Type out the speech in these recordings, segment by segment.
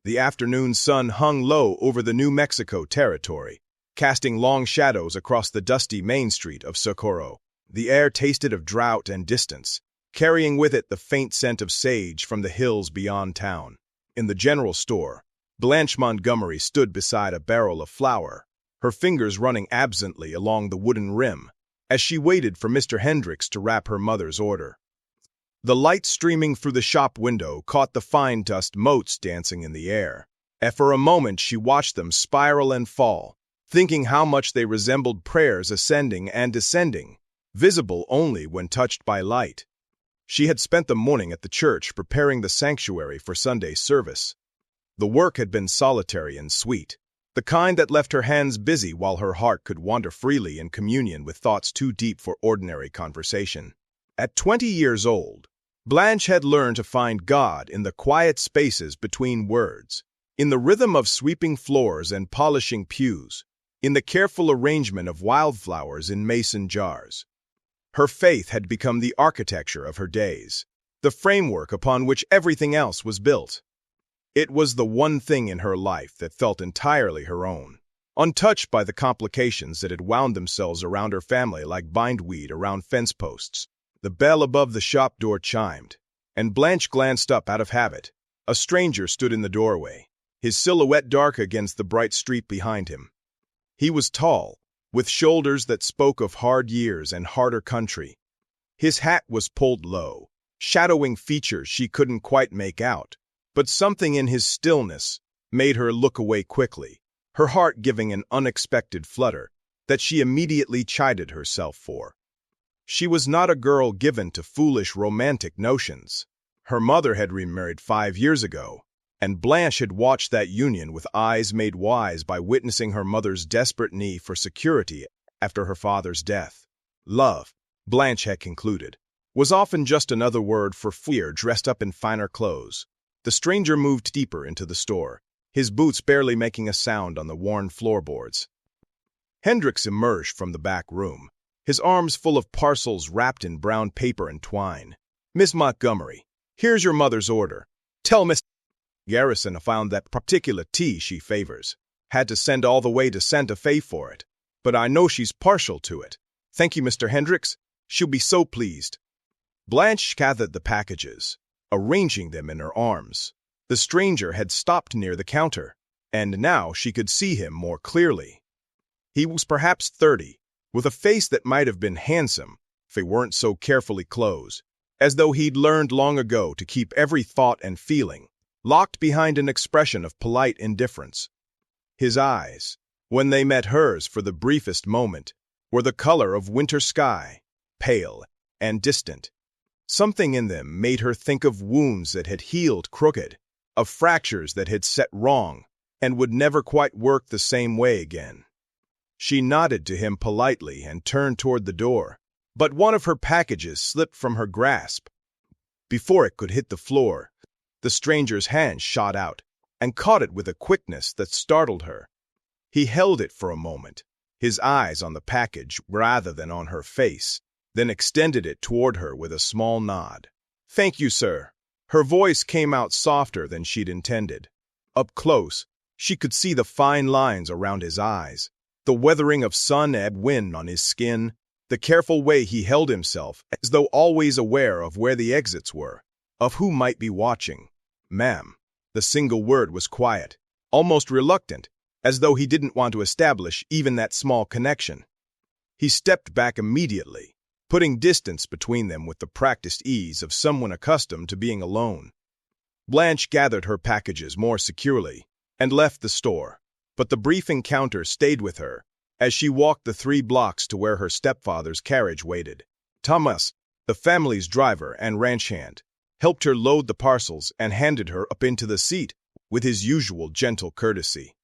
The afternoon sun hung low over the New Mexico territory, casting long shadows across the dusty main street of Socorro. The air tasted of drought and distance, carrying with it the faint scent of sage from the hills beyond town. In the general store, Blanche Montgomery stood beside a barrel of flour, her fingers running absently along the wooden rim, as she waited for Mr. Hendricks to wrap her mother's order. The light streaming through the shop window caught the fine dust motes dancing in the air, and for a moment she watched them spiral and fall, thinking how much they resembled prayers ascending and descending, visible only when touched by light. She had spent the morning at the church preparing the sanctuary for Sunday service. The work had been solitary and sweet, the kind that left her hands busy while her heart could wander freely in communion with thoughts too deep for ordinary conversation. At 20 years old, Blanche had learned to find God in the quiet spaces between words, in the rhythm of sweeping floors and polishing pews, in the careful arrangement of wildflowers in mason jars. Her faith had become the architecture of her days, the framework upon which everything else was built. It was the one thing in her life that felt entirely her own, untouched by the complications that had wound themselves around her family like bindweed around fence posts. The bell above the shop door chimed, and Blanche glanced up out of habit. A stranger stood in the doorway, his silhouette dark against the bright street behind him. He was tall, with shoulders that spoke of hard years and harder country. His hat was pulled low, shadowing features she couldn't quite make out, but something in his stillness made her look away quickly, her heart giving an unexpected flutter that she immediately chided herself for. She was not a girl given to foolish romantic notions. Her mother had remarried 5 years ago, and Blanche had watched that union with eyes made wise by witnessing her mother's desperate need for security after her father's death. Love, Blanche had concluded, was often just another word for fear dressed up in finer clothes. The stranger moved deeper into the store, his boots barely making a sound on the worn floorboards. Hendricks emerged from the back room, his arms full of parcels wrapped in brown paper and twine. "Miss Montgomery, here's your mother's order. Tell Miss Garrison I found that particular tea she favors. Had to send all the way to Santa Fe for it, but I know she's partial to it. Thank you, Mr. Hendricks. She'll be so pleased." Blanche gathered the packages, arranging them in her arms. The stranger had stopped near the counter, and now she could see him more clearly. He was perhaps 30, with a face that might have been handsome if it weren't so carefully closed, as though he'd learned long ago to keep every thought and feeling locked behind an expression of polite indifference. His eyes, when they met hers for the briefest moment, were the color of winter sky, pale and distant. Something in them made her think of wounds that had healed crooked, of fractures that had set wrong and would never quite work the same way again. She nodded to him politely and turned toward the door, but one of her packages slipped from her grasp. Before it could hit the floor, the stranger's hand shot out and caught it with a quickness that startled her. He held it for a moment, his eyes on the package rather than on her face, then extended it toward her with a small nod. "Thank you, sir." Her voice came out softer than she'd intended. Up close, she could see the fine lines around his eyes, the weathering of sun and wind on his skin, the careful way he held himself as though always aware of where the exits were, of who might be watching. "Ma'am." The single word was quiet, almost reluctant, as though he didn't want to establish even that small connection. He stepped back immediately, putting distance between them with the practiced ease of someone accustomed to being alone. Blanche gathered her packages more securely and left the store, but the brief encounter stayed with her as she walked the 3 blocks to where her stepfather's carriage waited. Thomas, the family's driver and ranch hand, helped her load the parcels and handed her up into the seat with his usual gentle courtesy.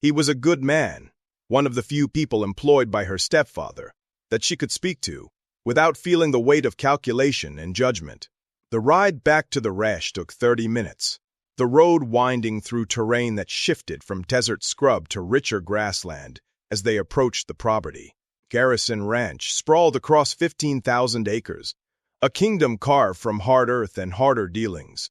He was a good man, one of the few people employed by her stepfather that she could speak to without feeling the weight of calculation and judgment. The ride back to the ranch took 30 minutes, the road winding through terrain that shifted from desert scrub to richer grassland as they approached the property. Garrison Ranch sprawled across 15,000 acres, a kingdom carved from hard earth and harder dealings.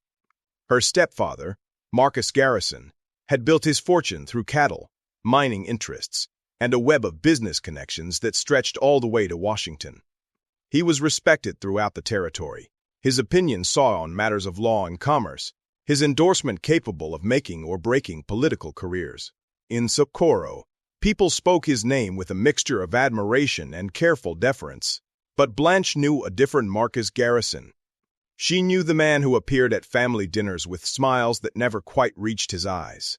Her stepfather, Marcus Garrison, had built his fortune through cattle, mining interests, and a web of business connections that stretched all the way to Washington. He was respected throughout the territory, his opinion sought on matters of law and commerce, his endorsement capable of making or breaking political careers. In Socorro, people spoke his name with a mixture of admiration and careful deference, but Blanche knew a different Marcus Garrison. She knew the man who appeared at family dinners with smiles that never quite reached his eyes.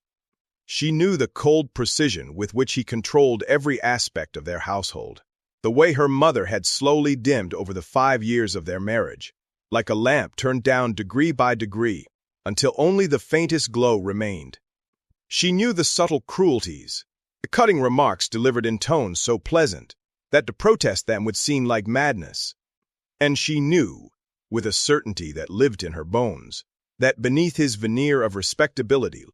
She knew the cold precision with which he controlled every aspect of their household, the way her mother had slowly dimmed over the 5 years of their marriage, like a lamp turned down degree by degree, until only the faintest glow remained. She knew the subtle cruelties, the cutting remarks delivered in tones so pleasant that to protest them would seem like madness. And she knew, with a certainty that lived in her bones, that beneath his veneer of respectability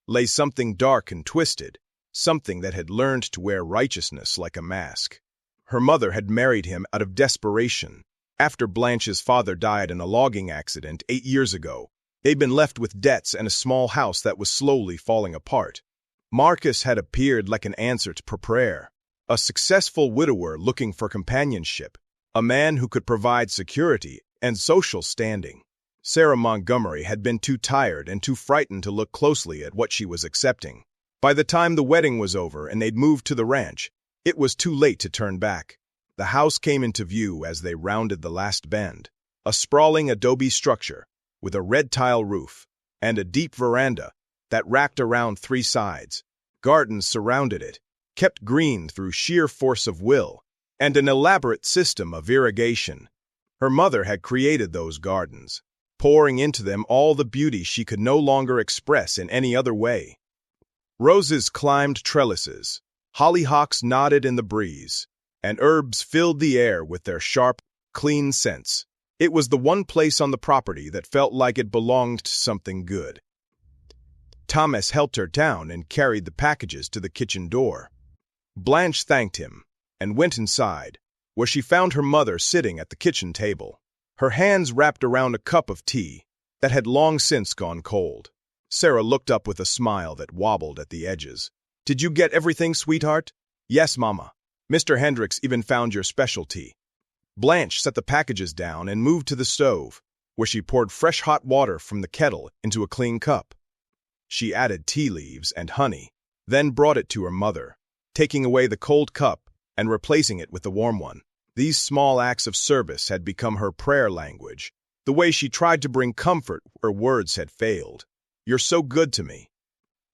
lay something dark and twisted, something that had learned to wear righteousness like a mask. Her mother had married him out of desperation. After Blanche's father died in a logging accident 8 years ago, they'd been left with debts and a small house that was slowly falling apart. Marcus had appeared like an answer to prayer, a successful widower looking for companionship, a man who could provide security and social standing. Sarah Montgomery had been too tired and too frightened to look closely at what she was accepting. By the time the wedding was over and they'd moved to the ranch, it was too late to turn back. The house came into view as they rounded the last bend, a sprawling adobe structure with a red tile roof and a deep veranda that racked around 3 sides. Gardens surrounded it, kept green through sheer force of will, and an elaborate system of irrigation. Her mother had created those gardens, pouring into them all the beauty she could no longer express in any other way. Roses climbed trellises, hollyhocks nodded in the breeze, and herbs filled the air with their sharp, clean scents. It was the one place on the property that felt like it belonged to something good. Thomas helped her down and carried the packages to the kitchen door. Blanche thanked him and went inside, where she found her mother sitting at the kitchen table, her hands wrapped around a cup of tea that had long since gone cold. Sarah looked up with a smile that wobbled at the edges. "Did you get everything, sweetheart?" "Yes, Mama. Mr. Hendricks even found your specialty." Blanche set the packages down and moved to the stove, where she poured fresh hot water from the kettle into a clean cup. She added tea leaves and honey, then brought it to her mother, taking away the cold cup and replacing it with the warm one. These small acts of service had become her prayer language, the way she tried to bring comfort where words had failed. "You're so good to me."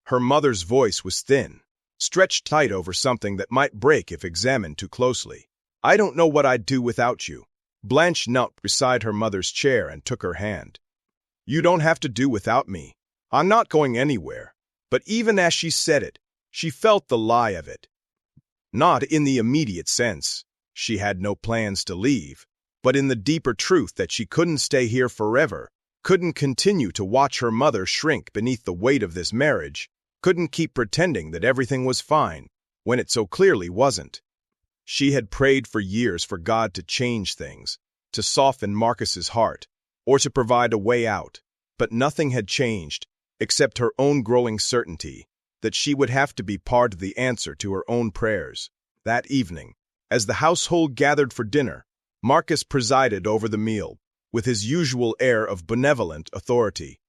Her mother's voice was thin, stretched tight over something that might break if examined too closely. "I don't know what I'd do without you." Blanche knelt beside her mother's chair and took her hand. "You don't have to do without me. I'm not going anywhere." But even as she said it, she felt the lie of it. Not in the immediate sense, she had no plans to leave, but in the deeper truth that she couldn't stay here forever, couldn't continue to watch her mother shrink beneath the weight of this marriage, couldn't keep pretending that everything was fine when it so clearly wasn't. She had prayed for years for God to change things, to soften Marcus's heart, or to provide a way out, but nothing had changed except her own growing certainty that she would have to be part of the answer to her own prayers. That evening, as the household gathered for dinner, Marcus presided over the meal with his usual air of benevolent authority.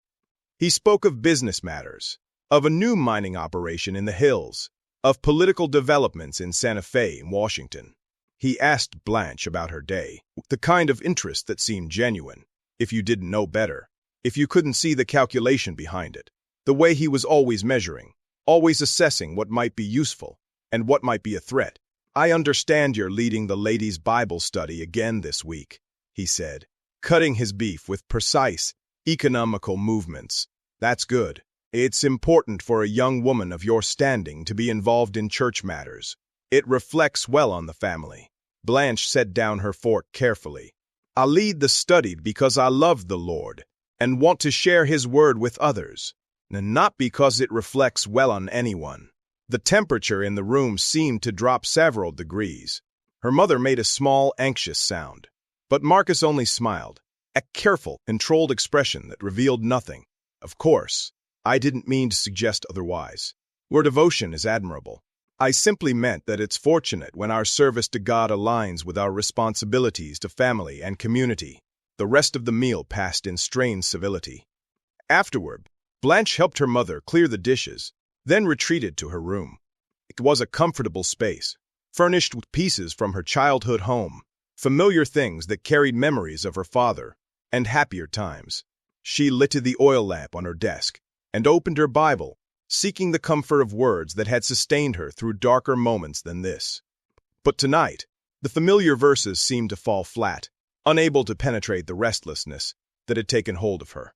He spoke of business matters, of a new mining operation in the hills, of political developments in Santa Fe and Washington. He asked Blanche about her day, the kind of interest that seemed genuine, if you didn't know better, if you couldn't see the calculation behind it, the way he was always measuring, always assessing what might be useful and what might be a threat. "I understand you're leading the ladies' Bible study again this week," he said, cutting his beef with precise, economical movements. "That's good. It's important for a young woman of your standing to be involved in church matters. It reflects well on the family." Blanche set down her fork carefully. "I lead the study because I love the Lord and want to share His word with others, and not because it reflects well on anyone." The temperature in the room seemed to drop several degrees. Her mother made a small, anxious sound, but Marcus only smiled, a careful, controlled expression that revealed nothing. "Of course, I didn't mean to suggest otherwise. Your devotion is admirable. I simply meant that it's fortunate when our service to God aligns with our responsibilities to family and community. The rest of the meal passed in strained civility. Afterward, Blanche helped her mother clear the dishes, then retreated to her room. It was a comfortable space, furnished with pieces from her childhood home, familiar things that carried memories of her father and happier times. She lit the oil lamp on her desk and opened her Bible, seeking the comfort of words that had sustained her through darker moments than this. But tonight, the familiar verses seemed to fall flat, unable to penetrate the restlessness that had taken hold of her.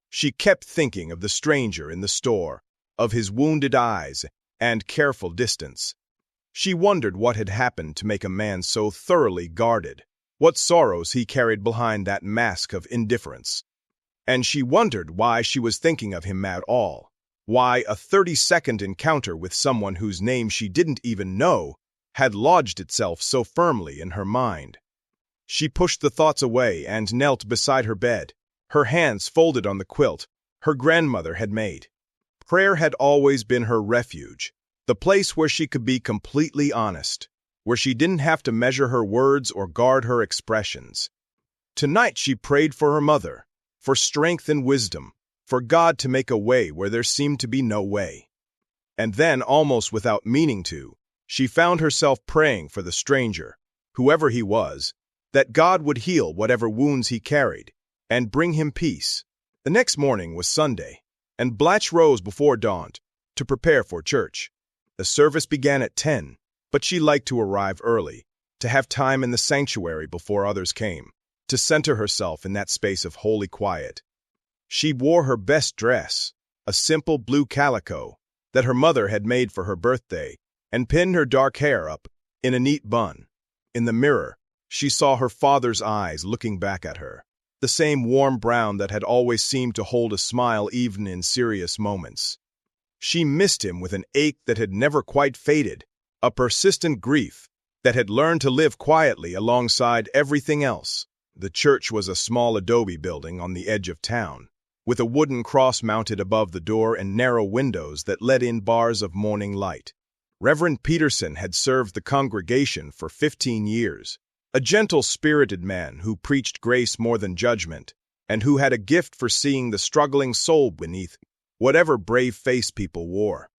She kept thinking of the stranger in the store, of his wounded eyes and careful distance. She wondered what had happened to make a man so thoroughly guarded, what sorrows he carried behind that mask of indifference. And she wondered why she was thinking of him at all, why a 30-second encounter with someone whose name she didn't even know had lodged itself so firmly in her mind. She pushed the thoughts away and knelt beside her bed, her hands folded on the quilt her grandmother had made. Prayer had always been her refuge, the place where she could be completely honest, where she didn't have to measure her words or guard her expressions. Tonight she prayed for her mother, for strength and wisdom, for God to make a way where there seemed to be no way. And then, almost without meaning to, she found herself praying for the stranger, whoever he was, that God would heal whatever wounds he carried and bring him peace. The next morning was Sunday, and Blanche rose before dawn to prepare for church. The service began at 10, but she liked to arrive early, to have time in the sanctuary before others came, to center herself in that space of holy quiet. She wore her best dress, a simple blue calico that her mother had made for her birthday, and pinned her dark hair up in a neat bun. In the mirror, she saw her father's eyes looking back at her, the same warm brown that had always seemed to hold a smile even in serious moments. She missed him with an ache that had never quite faded, a persistent grief that had learned to live quietly alongside everything else. The church was a small adobe building on the edge of town, with a wooden cross mounted above the door and narrow windows that let in bars of morning light. Reverend Peterson had served the congregation for 15 years, a gentle-spirited man who preached grace more than judgment, and who had a gift for seeing the struggling soul beneath whatever brave face people wore.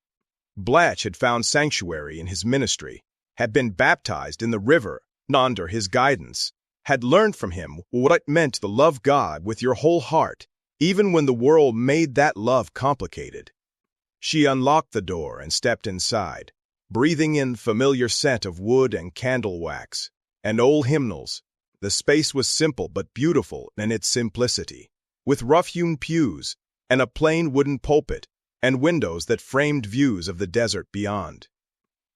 Blanche had found sanctuary in his ministry, had been baptized in the river under his guidance, had learned from him what it meant to love God with your whole heart, even when the world made that love complicated. She unlocked the door and stepped inside, breathing in familiar scent of wood and candle wax and old hymnals. The space was simple but beautiful in its simplicity, with rough-hewn pews and a plain wooden pulpit and windows that framed views of the desert beyond.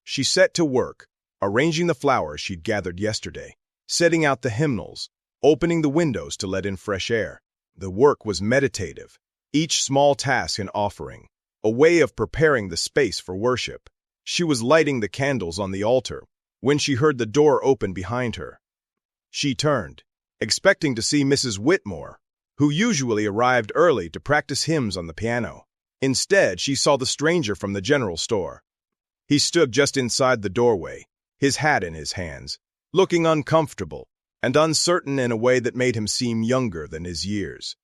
She set to work, arranging the flowers she'd gathered yesterday, setting out the hymnals, opening the windows to let in fresh air. The work was meditative, each small task an offering, a way of preparing the space for worship. She was lighting the candles on the altar when she heard the door open behind her. She turned, expecting to see Mrs. Whitmore, who usually arrived early to practice hymns on the piano. Instead, she saw the stranger from the general store. He stood just inside the doorway, his hat in his hands, looking uncomfortable and uncertain in a way that made him seem younger than his years.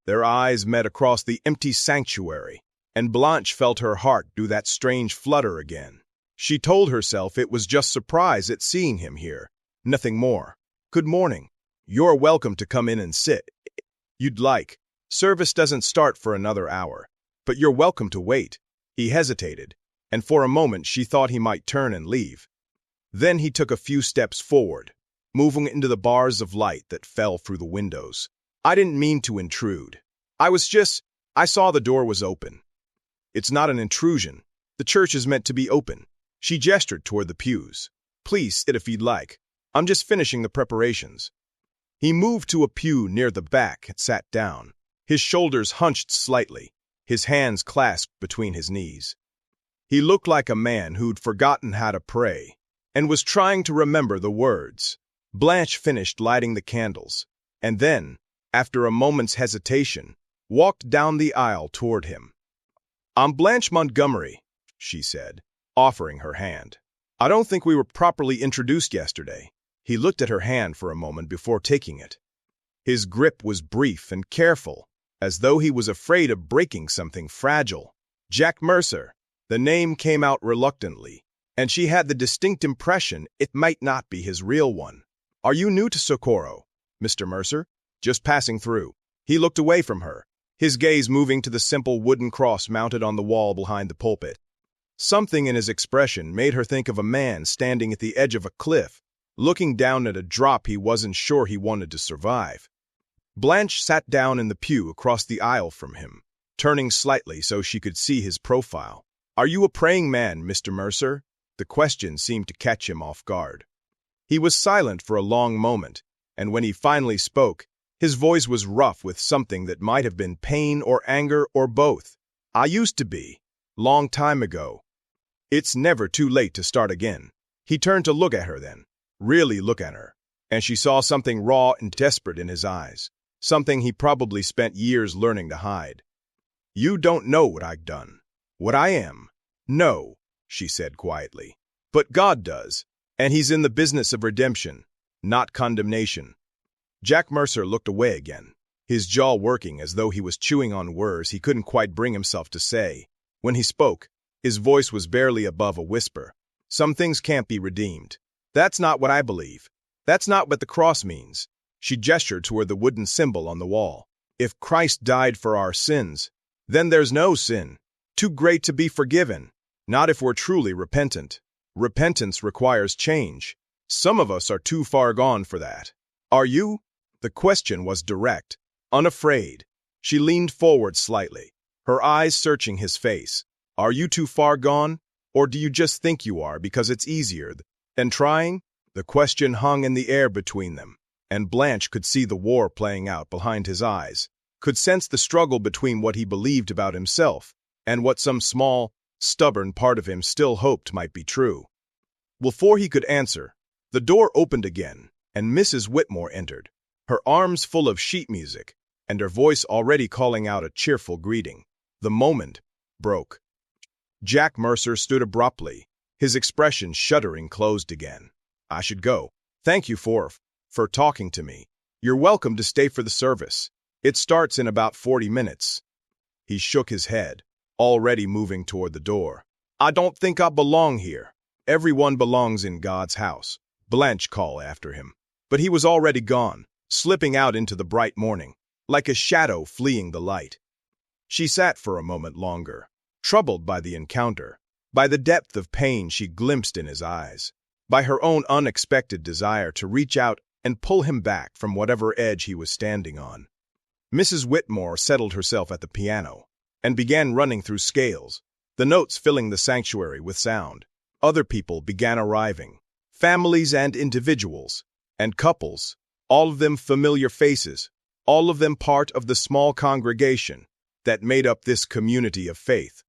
Their eyes met across the empty sanctuary, and Blanche felt her heart do that strange flutter again. She told herself it was just surprise at seeing him here, nothing more. "Good morning. You're welcome to come in and sit. You'd like. Service doesn't start for another hour, but you're welcome to wait." He hesitated, and for a moment she thought he might turn and leave. Then he took a few steps forward, moving into the bars of light that fell through the windows. "I didn't mean to intrude. I saw the door was open." "It's not an intrusion. The church is meant to be open." She gestured toward the pews. "Please sit if you'd like. I'm just finishing the preparations." He moved to a pew near the back and sat down, his shoulders hunched slightly, his hands clasped between his knees. He looked like a man who'd forgotten how to pray and was trying to remember the words. Blanche finished lighting the candles, and then, after a moment's hesitation, walked down the aisle toward him. "I'm Blanche Montgomery," she said, offering her hand. "I don't think we were properly introduced yesterday." He looked at her hand for a moment before taking it. His grip was brief and careful, as though he was afraid of breaking something fragile. Jack Mercer. The name came out reluctantly, and she had the distinct impression it might not be his real one. "Are you new to Socorro, Mr. Mercer?" "Just passing through." He looked away from her, his gaze moving to the simple wooden cross mounted on the wall behind the pulpit. Something in his expression made her think of a man standing at the edge of a cliff, looking down at a drop he wasn't sure he wanted to survive. Blanche sat down in the pew across the aisle from him, turning slightly so she could see his profile. "Are you a praying man, Mr. Mercer?" The question seemed to catch him off guard. He was silent for a long moment, and when he finally spoke, his voice was rough with something that might have been pain or anger or both. "I used to be. Long time ago." "It's never too late to start again." He turned to look at her then, really look at her, and she saw something raw and desperate in his eyes, something he probably spent years learning to hide. "You don't know what I've done. What I am." "No," she said quietly. "But God does, and He's in the business of redemption, not condemnation." Jack Mercer looked away again, his jaw working as though he was chewing on words he couldn't quite bring himself to say. When he spoke, his voice was barely above a whisper. "Some things can't be redeemed. That's not what I believe. That's not what the cross means." She gestured toward the wooden symbol on the wall. "If Christ died for our sins, then there's no sin too great to be forgiven. Not if we're truly repentant. Repentance requires change. Some of us are too far gone for that. Are you?" The question was direct, unafraid. She leaned forward slightly, her eyes searching his face. "Are you too far gone? Or do you just think you are because it's easier than trying?" The question hung in the air between them, and Blanche could see the war playing out behind his eyes, could sense the struggle between what he believed about himself and what some small, stubborn part of him still hoped might be true. Before he could answer, the door opened again, and Mrs. Whitmore entered, her arms full of sheet music, and her voice already calling out a cheerful greeting. The moment broke. Jack Mercer stood abruptly, his expression shuddering closed again. "I should go. Thank you for talking to me. You're welcome to stay for the service. It starts in about 40 minutes. He shook his head, already moving toward the door. "I don't think I belong here." "Everyone belongs in God's house," Blanche called after him. But he was already gone, slipping out into the bright morning, like a shadow fleeing the light. She sat for a moment longer, troubled by the encounter, by the depth of pain she glimpsed in his eyes, by her own unexpected desire to reach out and pull him back from whatever edge he was standing on. Mrs. Whitmore settled herself at the piano and began running through scales, the notes filling the sanctuary with sound. Other people began arriving, families and individuals, and couples, all of them familiar faces, all of them part of the small congregation that made up this community of faith.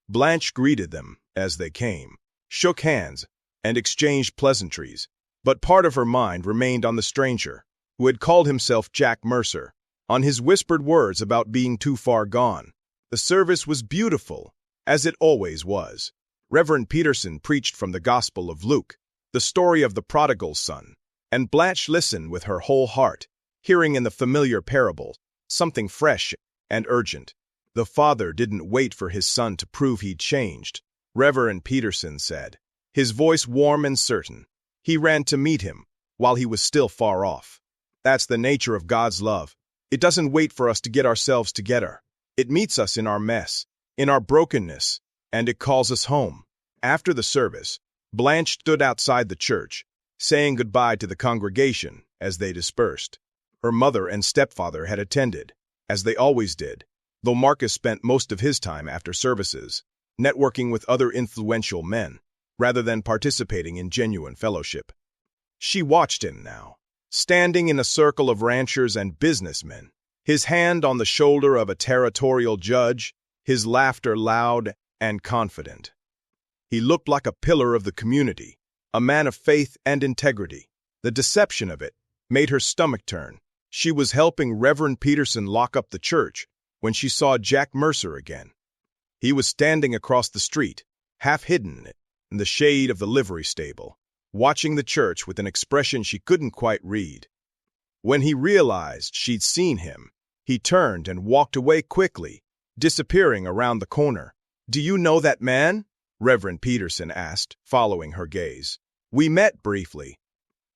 Blanche greeted them as they came, shook hands, and exchanged pleasantries, but part of her mind remained on the stranger, who had called himself Jack Mercer, on his whispered words about being too far gone. The service was beautiful, as it always was. Reverend Peterson preached from the Gospel of Luke, the story of the prodigal son, and Blanche listened with her whole heart, hearing in the familiar parable something fresh and urgent. The father didn't wait for his son to prove he'd changed, Reverend Peterson said, his voice warm and certain. He ran to meet him while he was still far off. That's the nature of God's love. It doesn't wait for us to get ourselves together. It meets us in our mess, in our brokenness, and it calls us home. After the service, Blanche stood outside the church, saying goodbye to the congregation as they dispersed. Her mother and stepfather had attended, as they always did, though Marcus spent most of his time after services, networking with other influential men, rather than participating in genuine fellowship. She watched him now, standing in a circle of ranchers and businessmen, his hand on the shoulder of a territorial judge, his laughter loud and confident. He looked like a pillar of the community, a man of faith and integrity. The deception of it made her stomach turn. She was helping Reverend Peterson lock up the church when she saw Jack Mercer again. He was standing across the street, half hidden in the shade of the livery stable, watching the church with an expression she couldn't quite read. When he realized she'd seen him, he turned and walked away quickly, disappearing around the corner. "Do you know that man?" Reverend Peterson asked, following her gaze. "We met briefly.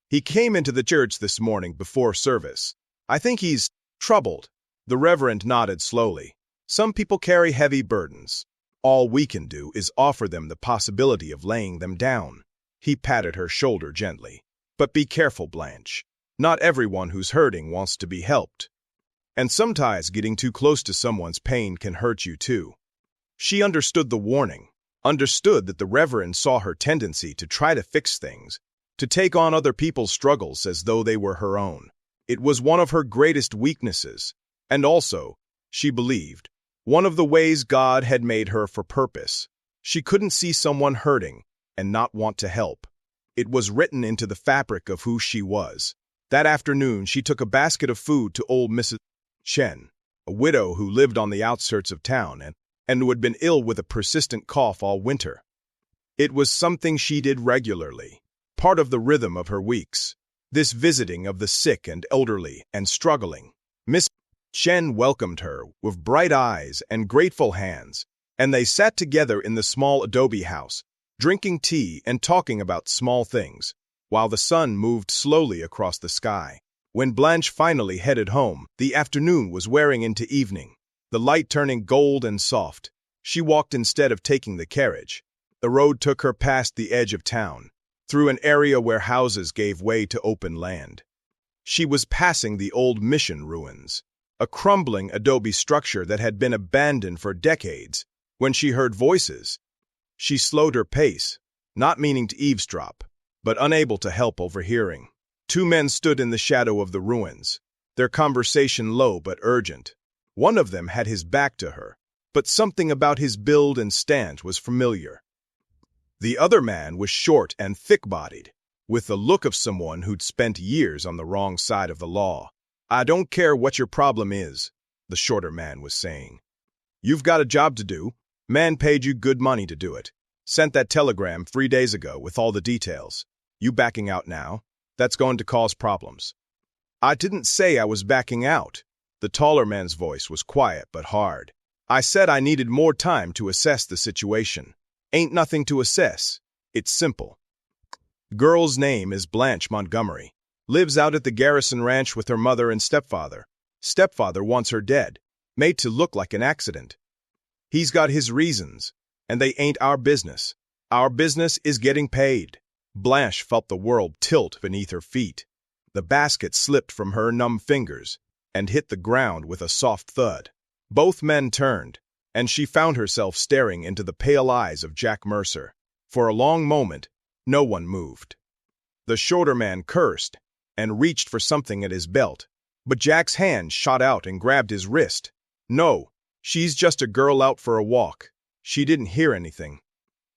He came into the church this morning before service. I think he's troubled." The Reverend nodded slowly. "Some people carry heavy burdens. All we can do is offer them the possibility of laying them down." He patted her shoulder gently. "But be careful, Blanche. Not everyone who's hurting wants to be helped. And sometimes getting too close to someone's pain can hurt you too." She understood the warning, understood that the Reverend saw her tendency to try to fix things, to take on other people's struggles as though they were her own. It was one of her greatest weaknesses, and also, she believed, one of the ways God had made her for purpose. She couldn't see someone hurting and not want to help. It was written into the fabric of who she was. That afternoon, she took a basket of food to old Mrs. Chen, a widow who lived on the outskirts of town and who had been ill with a persistent cough all winter. It was something she did regularly, part of the rhythm of her weeks, this visiting of the sick and elderly and struggling. Miss Chen welcomed her with bright eyes and grateful hands, and they sat together in the small adobe house, drinking tea and talking about small things, while the sun moved slowly across the sky. When Blanche finally headed home, the afternoon was wearing into evening, the light turning gold and soft. She walked instead of taking the carriage. The road took her past the edge of town, through an area where houses gave way to open land. She was passing the old mission ruins, a crumbling adobe structure that had been abandoned for decades, when she heard voices. She slowed her pace, not meaning to eavesdrop, but unable to help overhearing. Two men stood in the shadow of the ruins, their conversation low but urgent. One of them had his back to her, but something about his build and stance was familiar. The other man was short and thick-bodied, with the look of someone who'd spent years on the wrong side of the law. "I don't care what your problem is," the shorter man was saying. "You've got a job to do. Man paid you good money to do it. Sent that telegram 3 days ago with all the details. You backing out now? That's going to cause problems." "I didn't say I was backing out." The taller man's voice was quiet but hard. "I said I needed more time to assess the situation. Ain't nothing to assess. It's simple. Girl's name is Blanche Montgomery. Lives out at the Garrison Ranch with her mother and stepfather. Stepfather wants her dead, made to look like an accident. He's got his reasons, and they ain't our business. Our business is getting paid." Blanche felt the world tilt beneath her feet. The basket slipped from her numb fingers and hit the ground with a soft thud. Both men turned, and she found herself staring into the pale eyes of Jack Mercer. For a long moment, no one moved. The shorter man cursed and reached for something at his belt, but Jack's hand shot out and grabbed his wrist. "No, she's just a girl out for a walk." She didn't hear anything.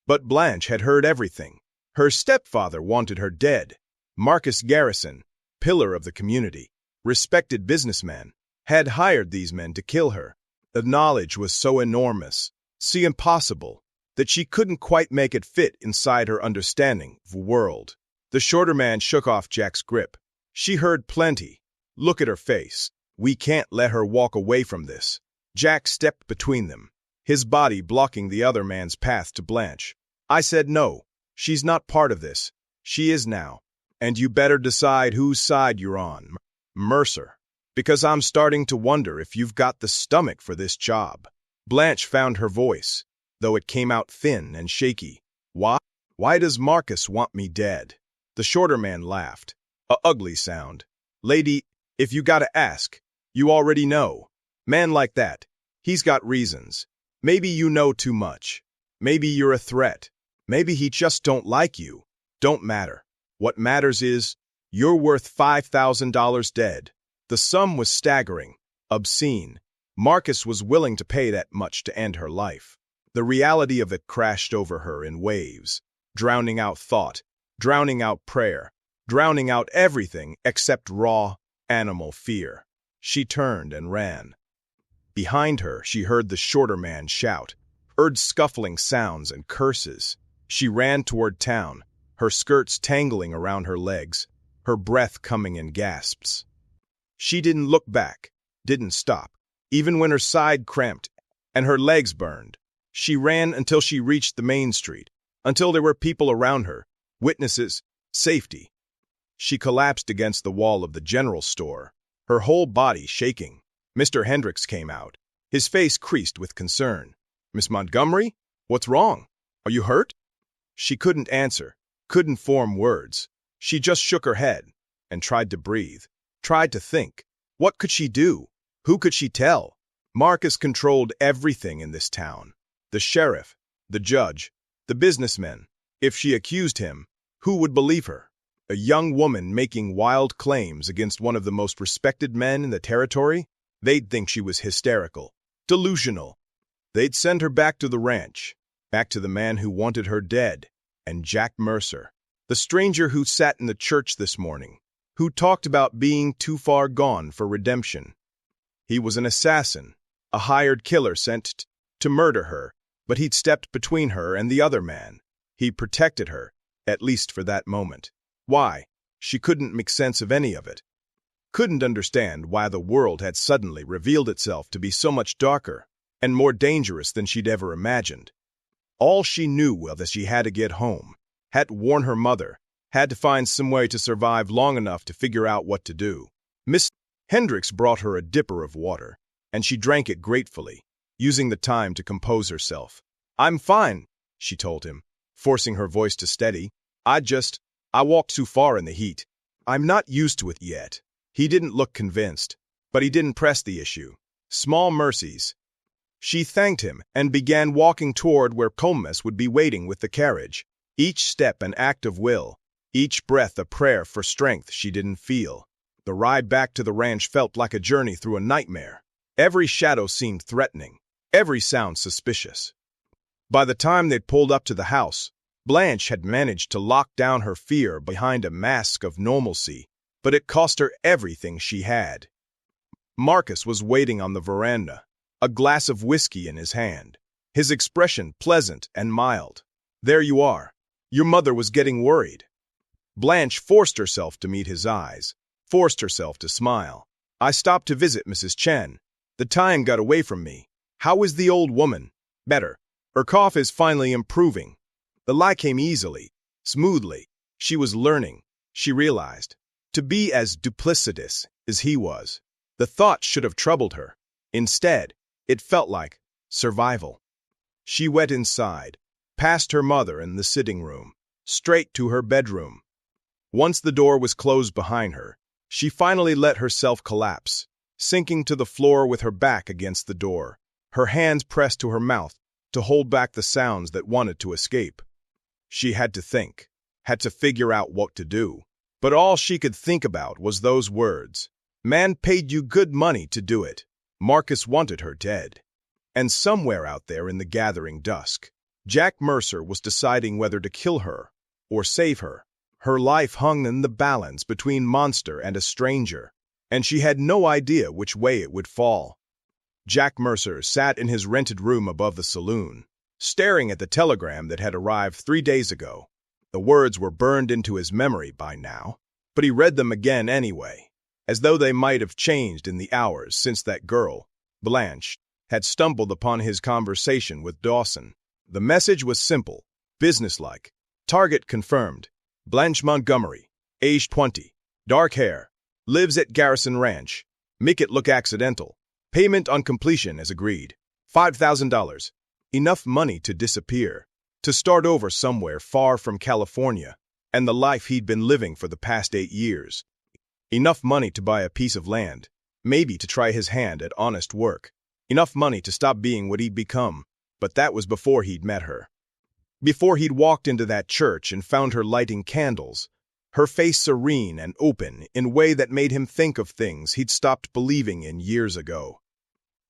But Blanche had heard everything. Her stepfather wanted her dead. Marcus Garrison, pillar of the community, respected businessman, had hired these men to kill her. The knowledge was so enormous, so impossible, that she couldn't quite make it fit inside her understanding of the world. The shorter man shook off Jack's grip. "She heard plenty. Look at her face. We can't let her walk away from this." Jack stepped between them, his body blocking the other man's path to Blanche. "I said no. She's not part of this. She is now. And you better decide whose side you're on, Mercer. Because I'm starting to wonder if you've got the stomach for this job." Blanche found her voice, though it came out thin and shaky. Why does Marcus want me dead?" The shorter man laughed. A ugly sound. "Lady, if you gotta ask, you already know. Man like that, he's got reasons. Maybe you know too much. Maybe you're a threat. Maybe he just don't like you. Don't matter. What matters is, you're worth $5,000 dead." The sum was staggering, obscene. Marcus was willing to pay that much to end her life. The reality of it crashed over her in waves, drowning out thought, drowning out prayer, drowning out everything except raw, animal fear. She turned and ran. Behind her, she heard the shorter man shout, heard scuffling sounds and curses. She ran toward town, her skirts tangling around her legs, her breath coming in gasps. She didn't look back, didn't stop, even when her side cramped and her legs burned. She ran until she reached the main street, until there were people around her, witnesses, safety. She collapsed against the wall of the general store, her whole body shaking. Mr. Hendricks came out, his face creased with concern. "Miss Montgomery? What's wrong? Are you hurt?" She couldn't answer, couldn't form words. She just shook her head and tried to breathe, tried to think. What could she do? Who could she tell? Marcus controlled everything in this town. The sheriff, the judge, the businessmen. If she accused him, who would believe her? A young woman making wild claims against one of the most respected men in the territory? They'd think she was hysterical, delusional. They'd send her back to the ranch, back to the man who wanted her dead, and Jack Mercer, the stranger who sat in the church this morning, who talked about being too far gone for redemption. He was an assassin, a hired killer sent to murder her, but he'd stepped between her and the other man. He protected her, at least for that moment. Why? She couldn't make sense of any of it. Couldn't understand why the world had suddenly revealed itself to be so much darker and more dangerous than she'd ever imagined. All she knew was that she had to get home, had to warn her mother, had to find some way to survive long enough to figure out what to do. Miss Hendricks brought her a dipper of water, and she drank it gratefully, using the time to compose herself. "I'm fine," she told him, forcing her voice to steady. I walked too far in the heat. I'm not used to it yet." He didn't look convinced, but he didn't press the issue. Small mercies. She thanked him and began walking toward where Comas would be waiting with the carriage, each step an act of will, each breath a prayer for strength she didn't feel. The ride back to the ranch felt like a journey through a nightmare. Every shadow seemed threatening, every sound suspicious. By the time they'd pulled up to the house, Blanche had managed to lock down her fear behind a mask of normalcy, but it cost her everything she had. Marcus was waiting on the veranda, a glass of whiskey in his hand, his expression pleasant and mild. "There you are. Your mother was getting worried." Blanche forced herself to meet his eyes, forced herself to smile. "I stopped to visit Mrs. Chen. The time got away from me. How is the old woman?" "Better. Her cough is finally improving." The lie came easily, smoothly. She was learning, she realized, to be as duplicitous as he was. The thought should have troubled her. Instead, it felt like survival. She went inside, past her mother in the sitting room, straight to her bedroom. Once the door was closed behind her, she finally let herself collapse, sinking to the floor with her back against the door, her hands pressed to her mouth to hold back the sounds that wanted to escape. She had to think, had to figure out what to do. But all she could think about was those words. "Man paid you good money to do it." Marcus wanted her dead. And somewhere out there in the gathering dusk, Jack Mercer was deciding whether to kill her or save her. Her life hung in the balance between monster and a stranger, and she had no idea which way it would fall. Jack Mercer sat in his rented room above the saloon, staring at the telegram that had arrived 3 days ago. The words were burned into his memory by now, but he read them again anyway, as though they might have changed in the hours since that girl, Blanche, had stumbled upon his conversation with Dawson. The message was simple, businesslike. Target confirmed. Blanche Montgomery, age 20, dark hair, lives at Garrison Ranch. Make it look accidental. Payment on completion as agreed. $5,000. Enough money to disappear, to start over somewhere far from California and the life he'd been living for the past 8 years. Enough money to buy a piece of land, maybe to try his hand at honest work. Enough money to stop being what he'd become, but that was before he'd met her. Before he'd walked into that church and found her lighting candles, her face serene and open in a way that made him think of things he'd stopped believing in years ago.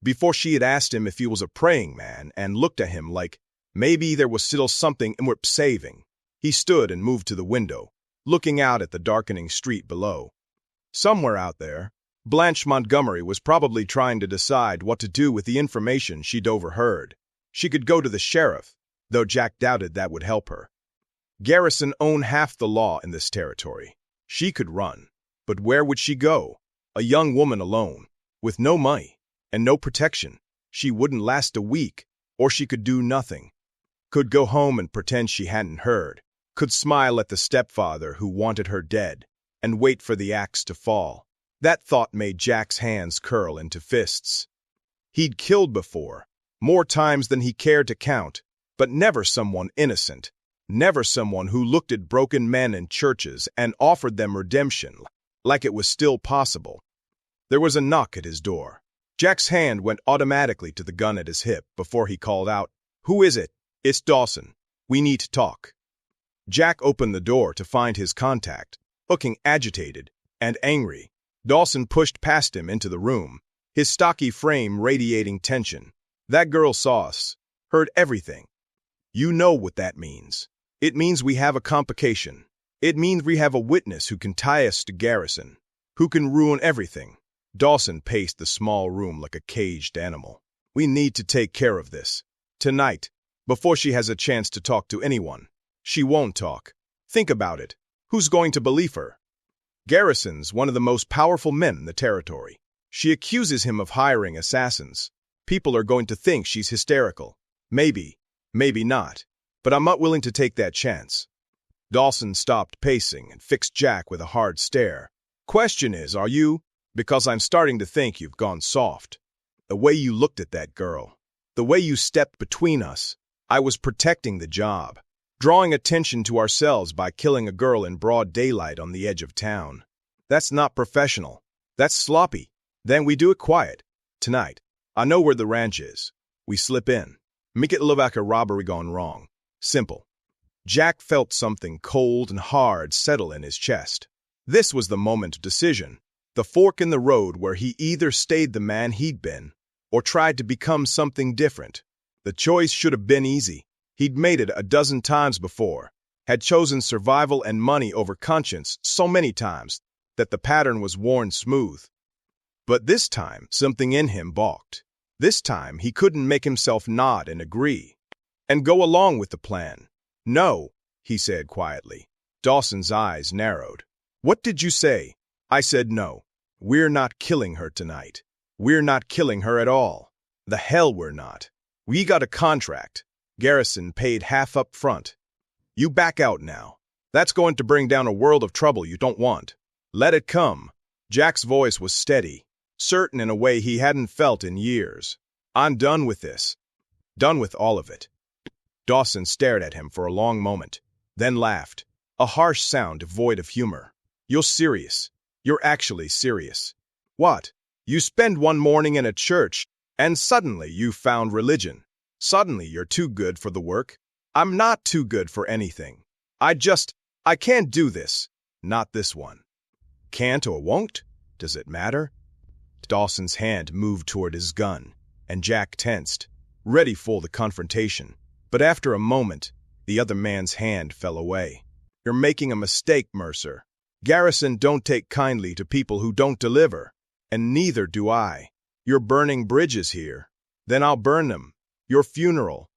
Before she had asked him if he was a praying man and looked at him like maybe there was still something worth saving. He stood and moved to the window, looking out at the darkening street below. Somewhere out there, Blanche Montgomery was probably trying to decide what to do with the information she'd overheard. She could go to the sheriff, though Jack doubted that would help her. Garrison owned half the law in this territory. She could run, but where would she go? A young woman alone, with no money and no protection. She wouldn't last a week, or she could do nothing. Could go home and pretend she hadn't heard. Could smile at the stepfather who wanted her dead, and wait for the axe to fall. That thought made Jack's hands curl into fists. He'd killed before, more times than he cared to count, but never someone innocent, never someone who looked at broken men in churches and offered them redemption, like it was still possible. There was a knock at his door. Jack's hand went automatically to the gun at his hip before he called out, "Who is it?" "It's Dawson. We need to talk." Jack opened the door to find his contact, looking agitated and angry. Dawson pushed past him into the room, his stocky frame radiating tension. "That girl saw us, heard everything. You know what that means. It means we have a complication. It means we have a witness who can tie us to Garrison, who can ruin everything." Dawson paced the small room like a caged animal. "We need to take care of this. Tonight, before she has a chance to talk to anyone. She won't talk. Think about it. Who's going to believe her? Garrison's one of the most powerful men in the territory. She accuses him of hiring assassins. People are going to think she's hysterical. Maybe not. But I'm not willing to take that chance." Dawson stopped pacing and fixed Jack with a hard stare. "Question is, are you? Because I'm starting to think you've gone soft. The way you looked at that girl. The way you stepped between us. I was protecting the job. Drawing attention to ourselves by killing a girl in broad daylight on the edge of town. That's not professional. That's sloppy. Then we do it quiet. Tonight. I know where the ranch is. We slip in. Make it look like a robbery gone wrong. Simple." Jack felt something cold and hard settle in his chest. This was the moment of decision. The fork in the road where he either stayed the man he'd been, or tried to become something different. The choice should have been easy. He'd made it a dozen times before, had chosen survival and money over conscience so many times that the pattern was worn smooth. But this time, something in him balked. This time, he couldn't make himself nod and agree, and go along with the plan. "No," he said quietly. Dawson's eyes narrowed. "What did you say?" "I said no. We're not killing her tonight. We're not killing her at all. The hell we're not. We got a contract. Garrison paid half up front. You back out now. That's going to bring down a world of trouble you don't want. Let it come." Jack's voice was steady, certain in a way he hadn't felt in years. "I'm done with this. Done with all of it." Dawson stared at him for a long moment, then laughed, a harsh sound devoid of humor. "You're serious. You're actually serious. What? You spend one morning in a church, and suddenly you found religion. Suddenly you're too good for the work. I'm not too good for anything. I can't do this. Not this one." "Can't or won't? Does it matter?" Dawson's hand moved toward his gun, and Jack tensed, ready for the confrontation. But after a moment, the other man's hand fell away. "You're making a mistake, Mercer. Garrison don't take kindly to people who don't deliver, and neither do I. You're burning bridges here. Then I'll burn them. Your funeral."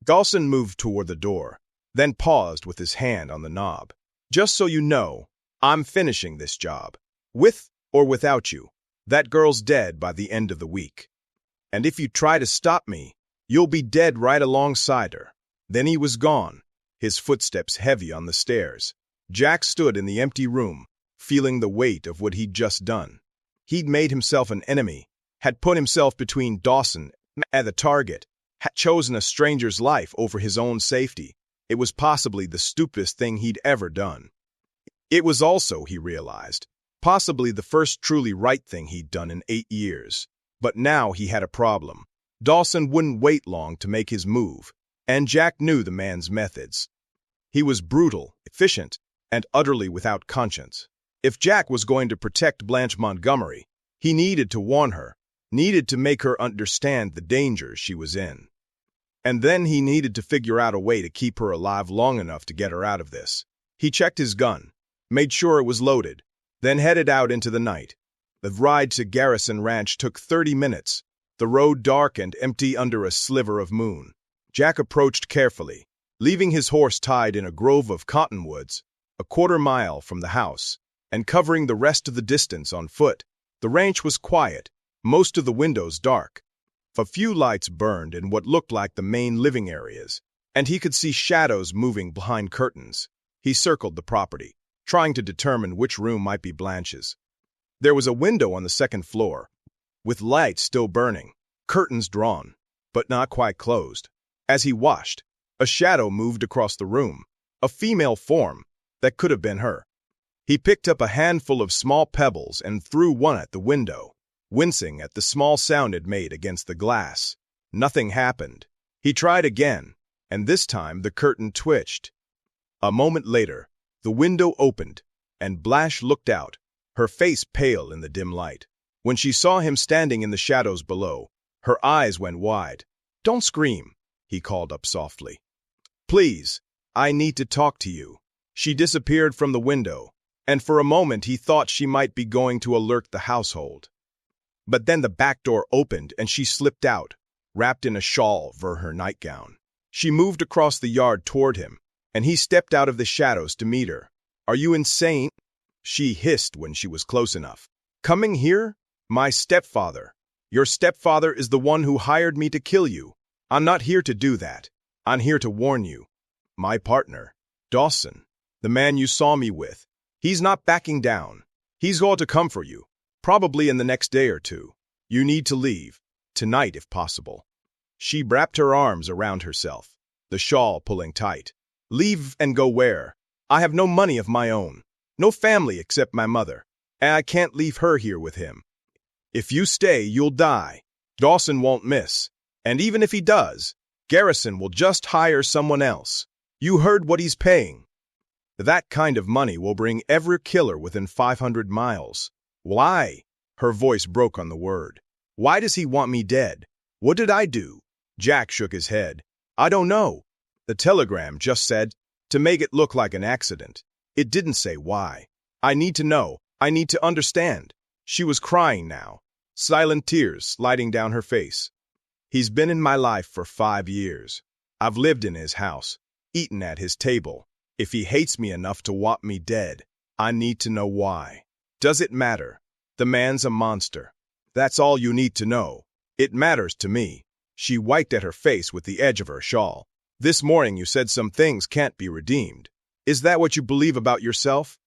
Dawson moved toward the door, then paused with his hand on the knob. "Just so you know, I'm finishing this job. With or without you. That girl's dead by the end of the week. And if you try to stop me, you'll be dead right alongside her." Then he was gone, his footsteps heavy on the stairs. Jack stood in the empty room, feeling the weight of what he'd just done. He'd made himself an enemy, had put himself between Dawson and the target, had chosen a stranger's life over his own safety. It was possibly the stupidest thing he'd ever done. It was also, he realized, possibly the first truly right thing he'd done in 8 years. But now he had a problem. Dawson wouldn't wait long to make his move, and Jack knew the man's methods. He was brutal, efficient, and utterly without conscience. If Jack was going to protect Blanche Montgomery, he needed to warn her, needed to make her understand the dangers she was in. And then he needed to figure out a way to keep her alive long enough to get her out of this. He checked his gun, made sure it was loaded, then headed out into the night. The ride to Garrison Ranch took 30 minutes, the road dark and empty under a sliver of moon. Jack approached carefully, leaving his horse tied in a grove of cottonwoods, a quarter-mile from the house, and covering the rest of the distance on foot. The ranch was quiet, most of the windows dark. A few lights burned in what looked like the main living areas, and he could see shadows moving behind curtains. He circled the property, trying to determine which room might be Blanche's. There was a window on the second floor, with lights still burning, curtains drawn, but not quite closed. As he watched, a shadow moved across the room, a female form that could have been her. He picked up a handful of small pebbles and threw one at the window, wincing at the small sound it made against the glass. Nothing happened. He tried again, and this time the curtain twitched. A moment later, the window opened, and Blanche looked out, her face pale in the dim light. When she saw him standing in the shadows below, her eyes went wide. "Don't scream," he called up softly. "Please, I need to talk to you." She disappeared from the window, and for a moment he thought she might be going to alert the household. But then the back door opened and she slipped out, wrapped in a shawl over her nightgown. She moved across the yard toward him, and he stepped out of the shadows to meet her. "Are you insane?" she hissed when she was close enough. "Coming here? My stepfather. Your stepfather is the one who hired me to kill you. I'm not here to do that. I'm here to warn you. My partner, Dawson, the man you saw me with, he's not backing down. He's going to come for you, probably in the next day or two. You need to leave, tonight if possible." She wrapped her arms around herself, the shawl pulling tight. "Leave and go where? I have no money of my own, no family except my mother, and I can't leave her here with him. If you stay, you'll die. Dawson won't miss, and even if he does, Garrison will just hire someone else. You heard what he's paying. That kind of money will bring every killer within 500 miles. Why?" Her voice broke on the word. "Why does he want me dead? What did I do?" Jack shook his head. "I don't know. The telegram just said, to make it look like an accident. It didn't say why. I need to know. I need to understand." She was crying now, silent tears sliding down her face. "He's been in my life for 5 years. I've lived in his house, eaten at his table. If he hates me enough to want me dead, I need to know why. Does it matter? The man's a monster. That's all you need to know. It matters to me." She wiped at her face with the edge of her shawl. "This morning you said some things can't be redeemed. Is that what you believe about yourself?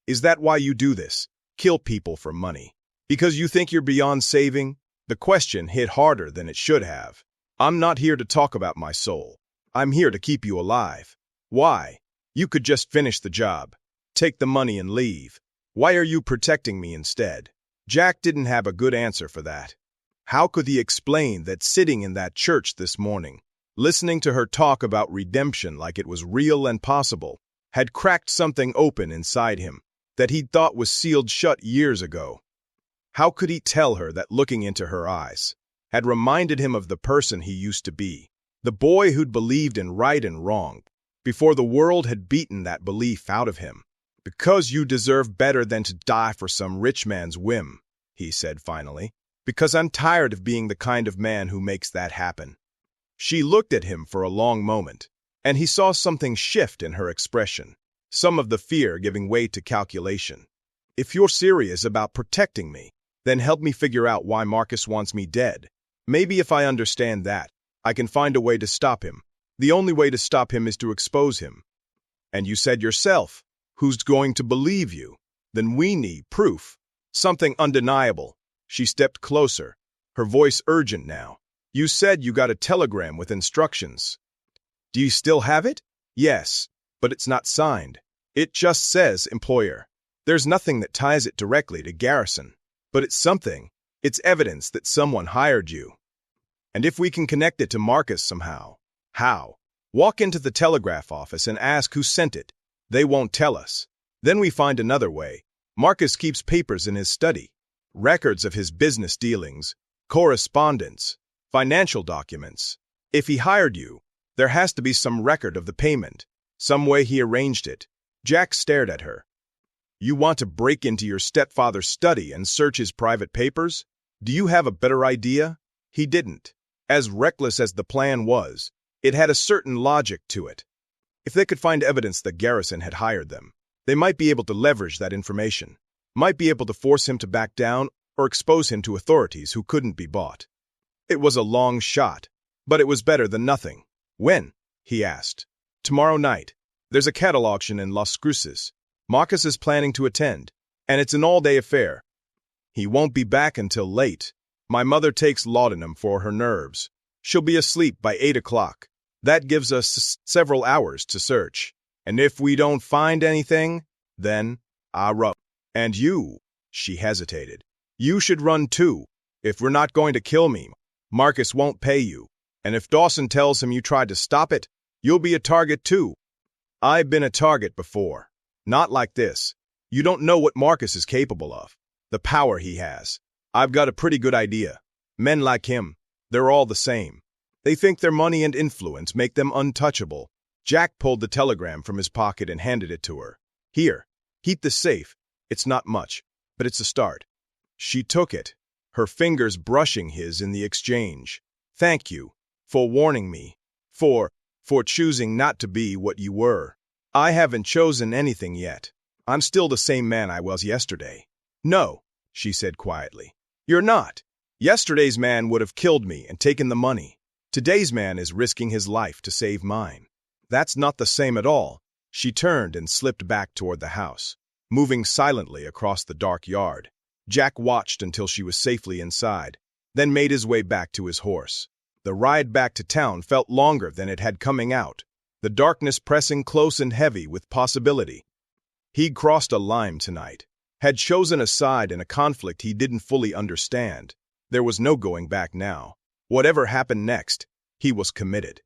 Is that why you do this? Kill people for money? Because you think you're beyond saving?" The question hit harder than it should have. "I'm not here to talk about my soul. I'm here to keep you alive. Why? You could just finish the job, take the money and leave. Why are you protecting me instead?" Jack didn't have a good answer for that. How could he explain that sitting in that church this morning, listening to her talk about redemption like it was real and possible, had cracked something open inside him that he'd thought was sealed shut years ago? How could he tell her that looking into her eyes had reminded him of the person he used to be, the boy who'd believed in right and wrong, before the world had beaten that belief out of him? "Because you deserve better than to die for some rich man's whim," he said finally. "Because I'm tired of being the kind of man who makes that happen." She looked at him for a long moment, and he saw something shift in her expression, some of the fear giving way to calculation. "If you're serious about protecting me, then help me figure out why Marcus wants me dead. Maybe if I understand that, I can find a way to stop him. The only way to stop him is to expose him. And you said yourself, who's going to believe you? Then we need proof, something undeniable." She stepped closer, her voice urgent now. "You said you got a telegram with instructions. Do you still have it?" "Yes, but it's not signed. It just says employer. There's nothing that ties it directly to Garrison. But it's something. It's evidence that someone hired you. And if we can connect it to Marcus somehow." "How?" "Walk into the telegraph office and ask who sent it. They won't tell us. Then we find another way. Marcus keeps papers in his study, records of his business dealings, correspondence, financial documents. If he hired you, there has to be some record of the payment, some way he arranged it." Jack stared at her. "You want to break into your stepfather's study and search his private papers? Do you have a better idea?" He didn't. As reckless as the plan was, It had a certain logic to it. If they could find evidence that Garrison had hired them, they might be able to leverage that information, might be able to force him to back down or expose him to authorities who couldn't be bought. It was a long shot, but it was better than nothing. When? He asked. Tomorrow night. There's a cattle auction in Las Cruces. Marcus is planning to attend, and it's an all-day affair. He won't be back until late. My mother takes laudanum for her nerves. She'll be asleep by 8 o'clock. That gives us several hours to search. And if we don't find anything, then I'll run. And you, she hesitated. You should run too. If we're not going to kill me, Marcus won't pay you. And if Dawson tells him you tried to stop it, you'll be a target too. I've been a target before. Not like this. You don't know what Marcus is capable of. The power he has. I've got a pretty good idea. Men like him, they're all the same. They think their money and influence make them untouchable. Jack pulled the telegram from his pocket and handed it to her. Here, keep this safe. It's not much, but it's a start. She took it, her fingers brushing his in the exchange. Thank you for warning me, for choosing not to be what you were. I haven't chosen anything yet. I'm still the same man I was yesterday. No, she said quietly. You're not. Yesterday's man would have killed me and taken the money. Today's man is risking his life to save mine. That's not the same at all. She turned and slipped back toward the house, moving silently across the dark yard. Jack watched until she was safely inside, then made his way back to his horse. The ride back to town felt longer than it had coming out, the darkness pressing close and heavy with possibility. He'd crossed a line tonight, had chosen a side in a conflict he didn't fully understand. There was no going back now. Whatever happened next, he was committed.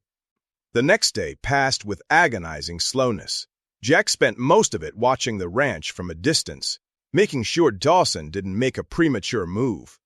The next day passed with agonizing slowness. Jack spent most of it watching the ranch from a distance, making sure Dawson didn't make a premature move.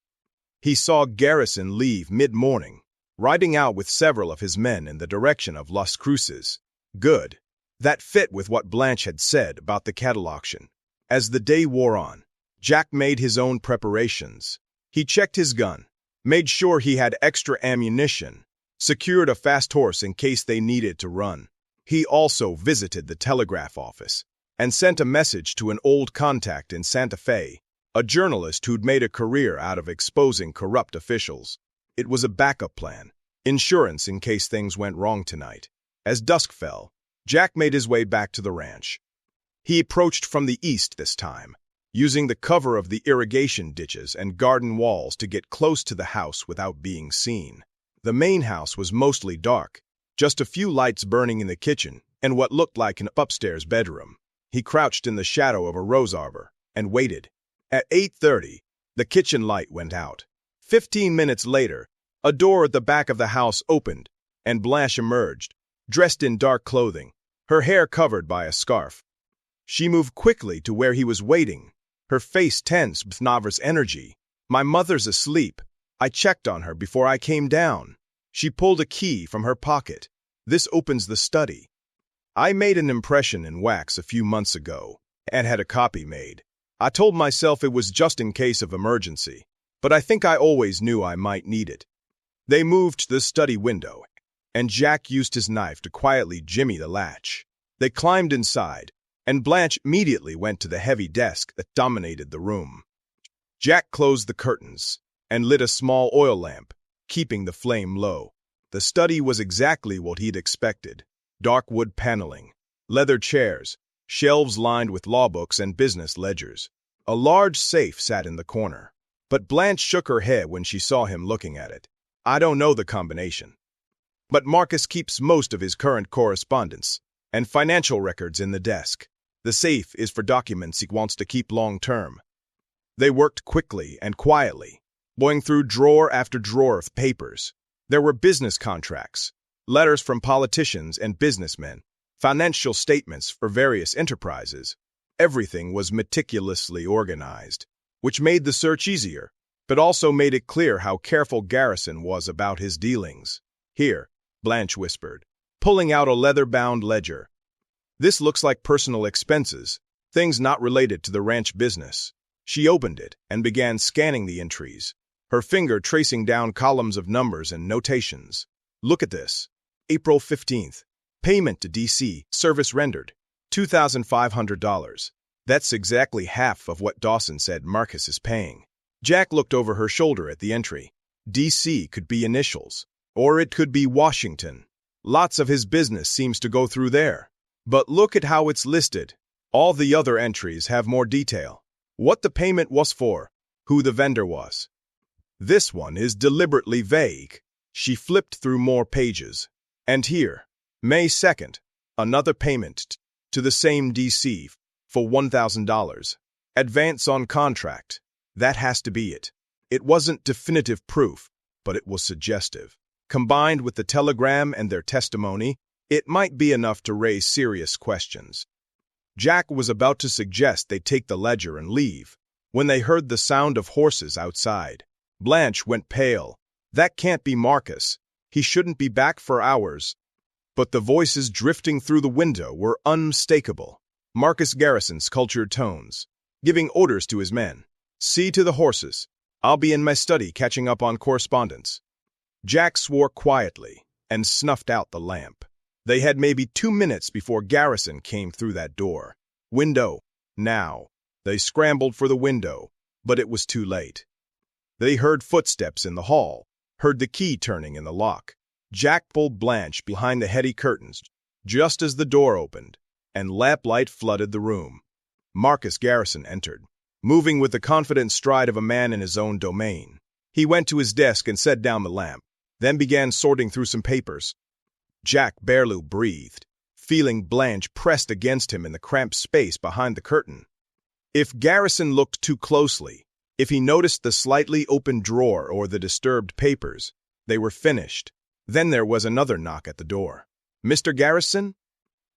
He saw Garrison leave mid-morning, riding out with several of his men in the direction of Las Cruces. Good. That fit with what Blanche had said about the cattle auction. As the day wore on, Jack made his own preparations. He checked his gun, made sure he had extra ammunition, secured a fast horse in case they needed to run. He also visited the telegraph office and sent a message to an old contact in Santa Fe, a journalist who'd made a career out of exposing corrupt officials. It was a backup plan, insurance in case things went wrong tonight. As dusk fell, Jack made his way back to the ranch. He approached from the east this time, using the cover of the irrigation ditches and garden walls to get close to the house without being seen. The main house was mostly dark, just a few lights burning in the kitchen and what looked like an upstairs bedroom. He crouched in the shadow of a rose arbor and waited. At 8:30, the kitchen light went out. 15 minutes later, a door at the back of the house opened, and Blanche emerged, dressed in dark clothing, her hair covered by a scarf. She moved quickly to where he was waiting, her face tense with nervous energy. My mother's asleep. I checked on her before I came down. She pulled a key from her pocket. This opens the study. I made an impression in wax a few months ago and had a copy made. I told myself it was just in case of emergency, but I think I always knew I might need it. They moved to the study window, and Jack used his knife to quietly jimmy the latch. They climbed inside, and Blanche immediately went to the heavy desk that dominated the room. Jack closed the curtains and lit a small oil lamp, keeping the flame low. The study was exactly what he'd expected. Dark wood paneling, leather chairs, shelves lined with law books and business ledgers. A large safe sat in the corner, but Blanche shook her head when she saw him looking at it. I don't know the combination, but Marcus keeps most of his current correspondence and financial records in the desk. The safe is for documents he wants to keep long-term. They worked quickly and quietly, going through drawer after drawer of papers. There were business contracts, letters from politicians and businessmen, financial statements for various enterprises. Everything was meticulously organized, which made the search easier, but also made it clear how careful Garrison was about his dealings. Here, Blanche whispered, pulling out a leather-bound ledger. This looks like personal expenses, things not related to the ranch business. She opened it and began scanning the entries, her finger tracing down columns of numbers and notations. Look at this. April 15th. Payment to DC, service rendered, $2,500. That's exactly half of what Dawson said Marcus is paying. Jack looked over her shoulder at the entry. DC could be initials, or it could be Washington. Lots of his business seems to go through there. But look at how it's listed. All the other entries have more detail. What the payment was for, who the vendor was. This one is deliberately vague. She flipped through more pages. And here, May 2nd, another payment to the same DC for $1,000. Advance on contract. That has to be it. It wasn't definitive proof, but it was suggestive. Combined with the telegram and their testimony, it might be enough to raise serious questions. Jack was about to suggest they take the ledger and leave, when they heard the sound of horses outside. Blanche went pale. That can't be Marcus. He shouldn't be back for hours. But the voices drifting through the window were unmistakable. Marcus Garrison's cultured tones, giving orders to his men. See to the horses. I'll be in my study catching up on correspondence. Jack swore quietly and snuffed out the lamp. They had maybe 2 minutes before Garrison came through that door. Window. Now. They scrambled for the window, but it was too late. They heard footsteps in the hall, heard the key turning in the lock. Jack pulled Blanche behind the heavy curtains, just as the door opened, and lamplight flooded the room. Marcus Garrison entered, moving with the confident stride of a man in his own domain. He went to his desk and set down the lamp, then began sorting through some papers. Jack barely breathed, feeling Blanche pressed against him in the cramped space behind the curtain. If Garrison looked too closely, if he noticed the slightly open drawer or the disturbed papers, they were finished. Then there was another knock at the door. Mr. Garrison?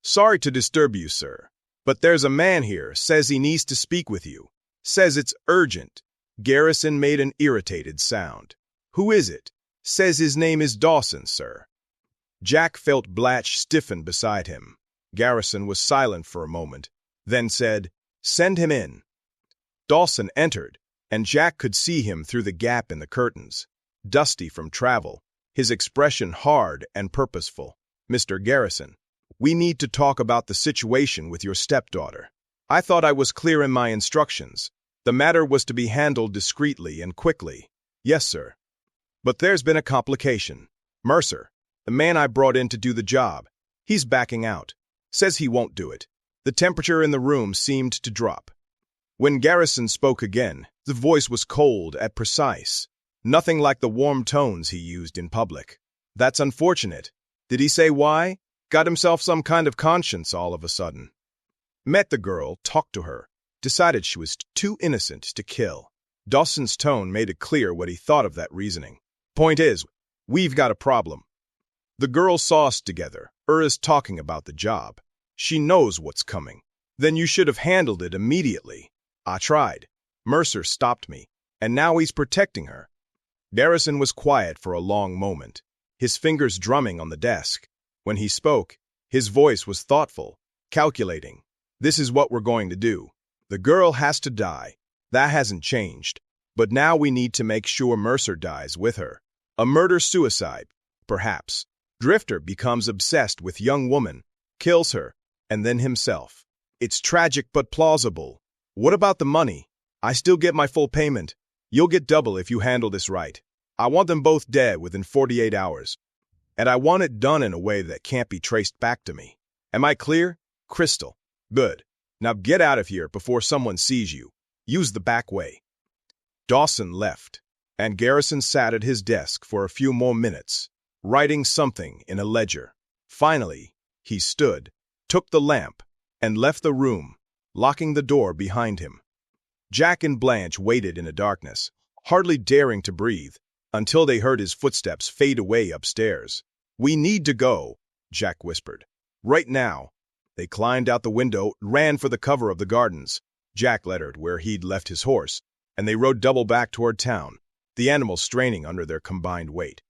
Sorry to disturb you, sir, but there's a man here, says he needs to speak with you. Says it's urgent. Garrison made an irritated sound. Who is it? Says his name is Dawson, sir. Jack felt Blanche stiffen beside him. Garrison was silent for a moment, then said, Send him in. Dawson entered, and Jack could see him through the gap in the curtains. Dusty from travel, his expression hard and purposeful. Mr. Garrison, we need to talk about the situation with your stepdaughter. I thought I was clear in my instructions. The matter was to be handled discreetly and quickly. Yes, sir. But there's been a complication. Mercer, the man I brought in to do the job, he's backing out. Says he won't do it. The temperature in the room seemed to drop. When Garrison spoke again, the voice was cold and precise. Nothing like the warm tones he used in public. That's unfortunate. Did he say why? Got himself some kind of conscience all of a sudden. Met the girl, talked to her, decided she was too innocent to kill. Dawson's tone made it clear what he thought of that reasoning. Point is, we've got a problem. The girls saw us together. Is talking about the job. She knows what's coming. Then you should have handled it immediately. I tried. Mercer stopped me, and now he's protecting her. Garrison was quiet for a long moment, his fingers drumming on the desk. When he spoke, his voice was thoughtful, calculating. This is what we're going to do. The girl has to die. That hasn't changed. But now we need to make sure Mercer dies with her. A murder-suicide, perhaps. Drifter becomes obsessed with young woman, kills her, and then himself. It's tragic but plausible. What about the money? I still get my full payment. You'll get double if you handle this right. I want them both dead within 48 hours. And I want it done in a way that can't be traced back to me. Am I clear? Crystal. Good. Now get out of here before someone sees you. Use the back way. Dawson left, and Garrison sat at his desk for a few more minutes, writing something in a ledger. Finally, he stood, took the lamp, and left the room, locking the door behind him. Jack and Blanche waited in the darkness, hardly daring to breathe, until they heard his footsteps fade away upstairs. We need to go, Jack whispered. Right now. They climbed out the window, ran for the cover of the gardens. Jack lettered where he'd left his horse, and they rode double back toward town, the animals straining under their combined weight.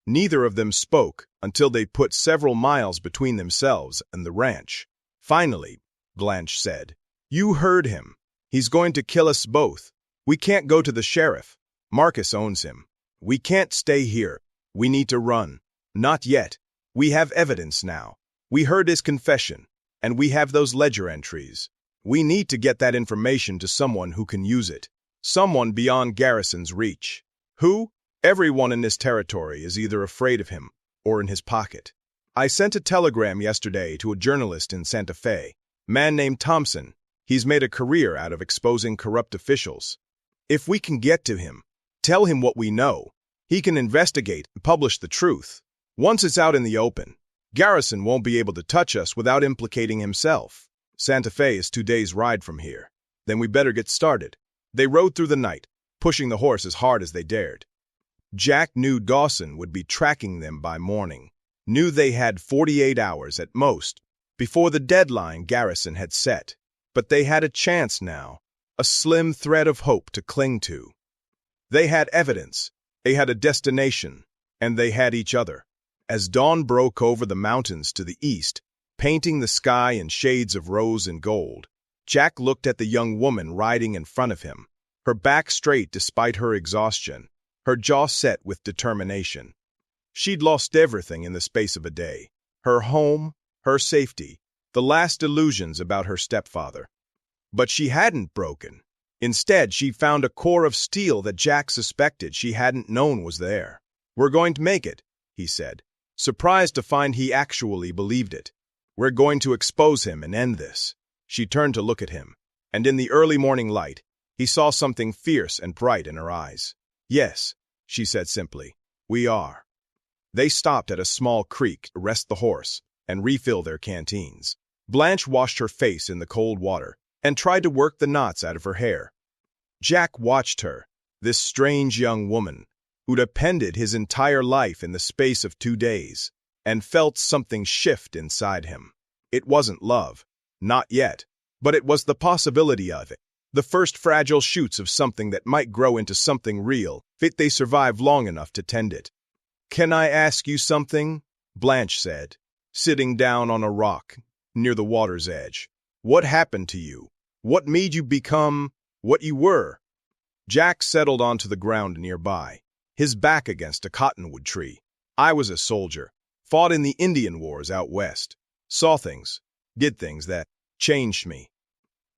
Neither of them spoke until they put several miles between themselves and the ranch. Finally, Blanche said, You heard him. He's going to kill us both. We can't go to the sheriff. Marcus owns him. We can't stay here. We need to run. Not yet. We have evidence now. We heard his confession, and we have those ledger entries. We need to get that information to someone who can use it. Someone beyond Garrison's reach. Who? Everyone in this territory is either afraid of him or in his pocket. I sent a telegram yesterday to a journalist in Santa Fe, a man named Thompson. He's made a career out of exposing corrupt officials. If we can get to him, tell him what we know, he can investigate and publish the truth. Once it's out in the open, Garrison won't be able to touch us without implicating himself. Santa Fe is 2 days' ride from here. Then we better get started. They rode through the night, pushing the horse as hard as they dared. Jack knew Dawson would be tracking them by morning, knew they had 48 hours at most before the deadline Garrison had set. But they had a chance now, a slim thread of hope to cling to. They had evidence, they had a destination, and they had each other. As dawn broke over the mountains to the east, painting the sky in shades of rose and gold, Jack looked at the young woman riding in front of him, her back straight despite her exhaustion, her jaw set with determination. She'd lost everything in the space of a day, her home, her safety, the last illusions about her stepfather. But she hadn't broken. Instead, she found a core of steel that Jack suspected she hadn't known was there. "We're going to make it," he said, surprised to find he actually believed it. "We're going to expose him and end this." She turned to look at him, and in the early morning light, he saw something fierce and bright in her eyes. "Yes," she said simply, "we are." They stopped at a small creek to rest the horse and refill their canteens. Blanche washed her face in the cold water and tried to work the knots out of her hair. Jack watched her, this strange young woman, who'd appended his entire life in the space of 2 days, and felt something shift inside him. It wasn't love, not yet, but it was the possibility of it, the first fragile shoots of something that might grow into something real if they survive long enough to tend it. "Can I ask you something?" Blanche said, sitting down on a rock near the water's edge. "What happened to you? What made you become what you were?" Jack settled onto the ground nearby, his back against a cottonwood tree. "I was a soldier, fought in the Indian Wars out west, saw things, did things that changed me.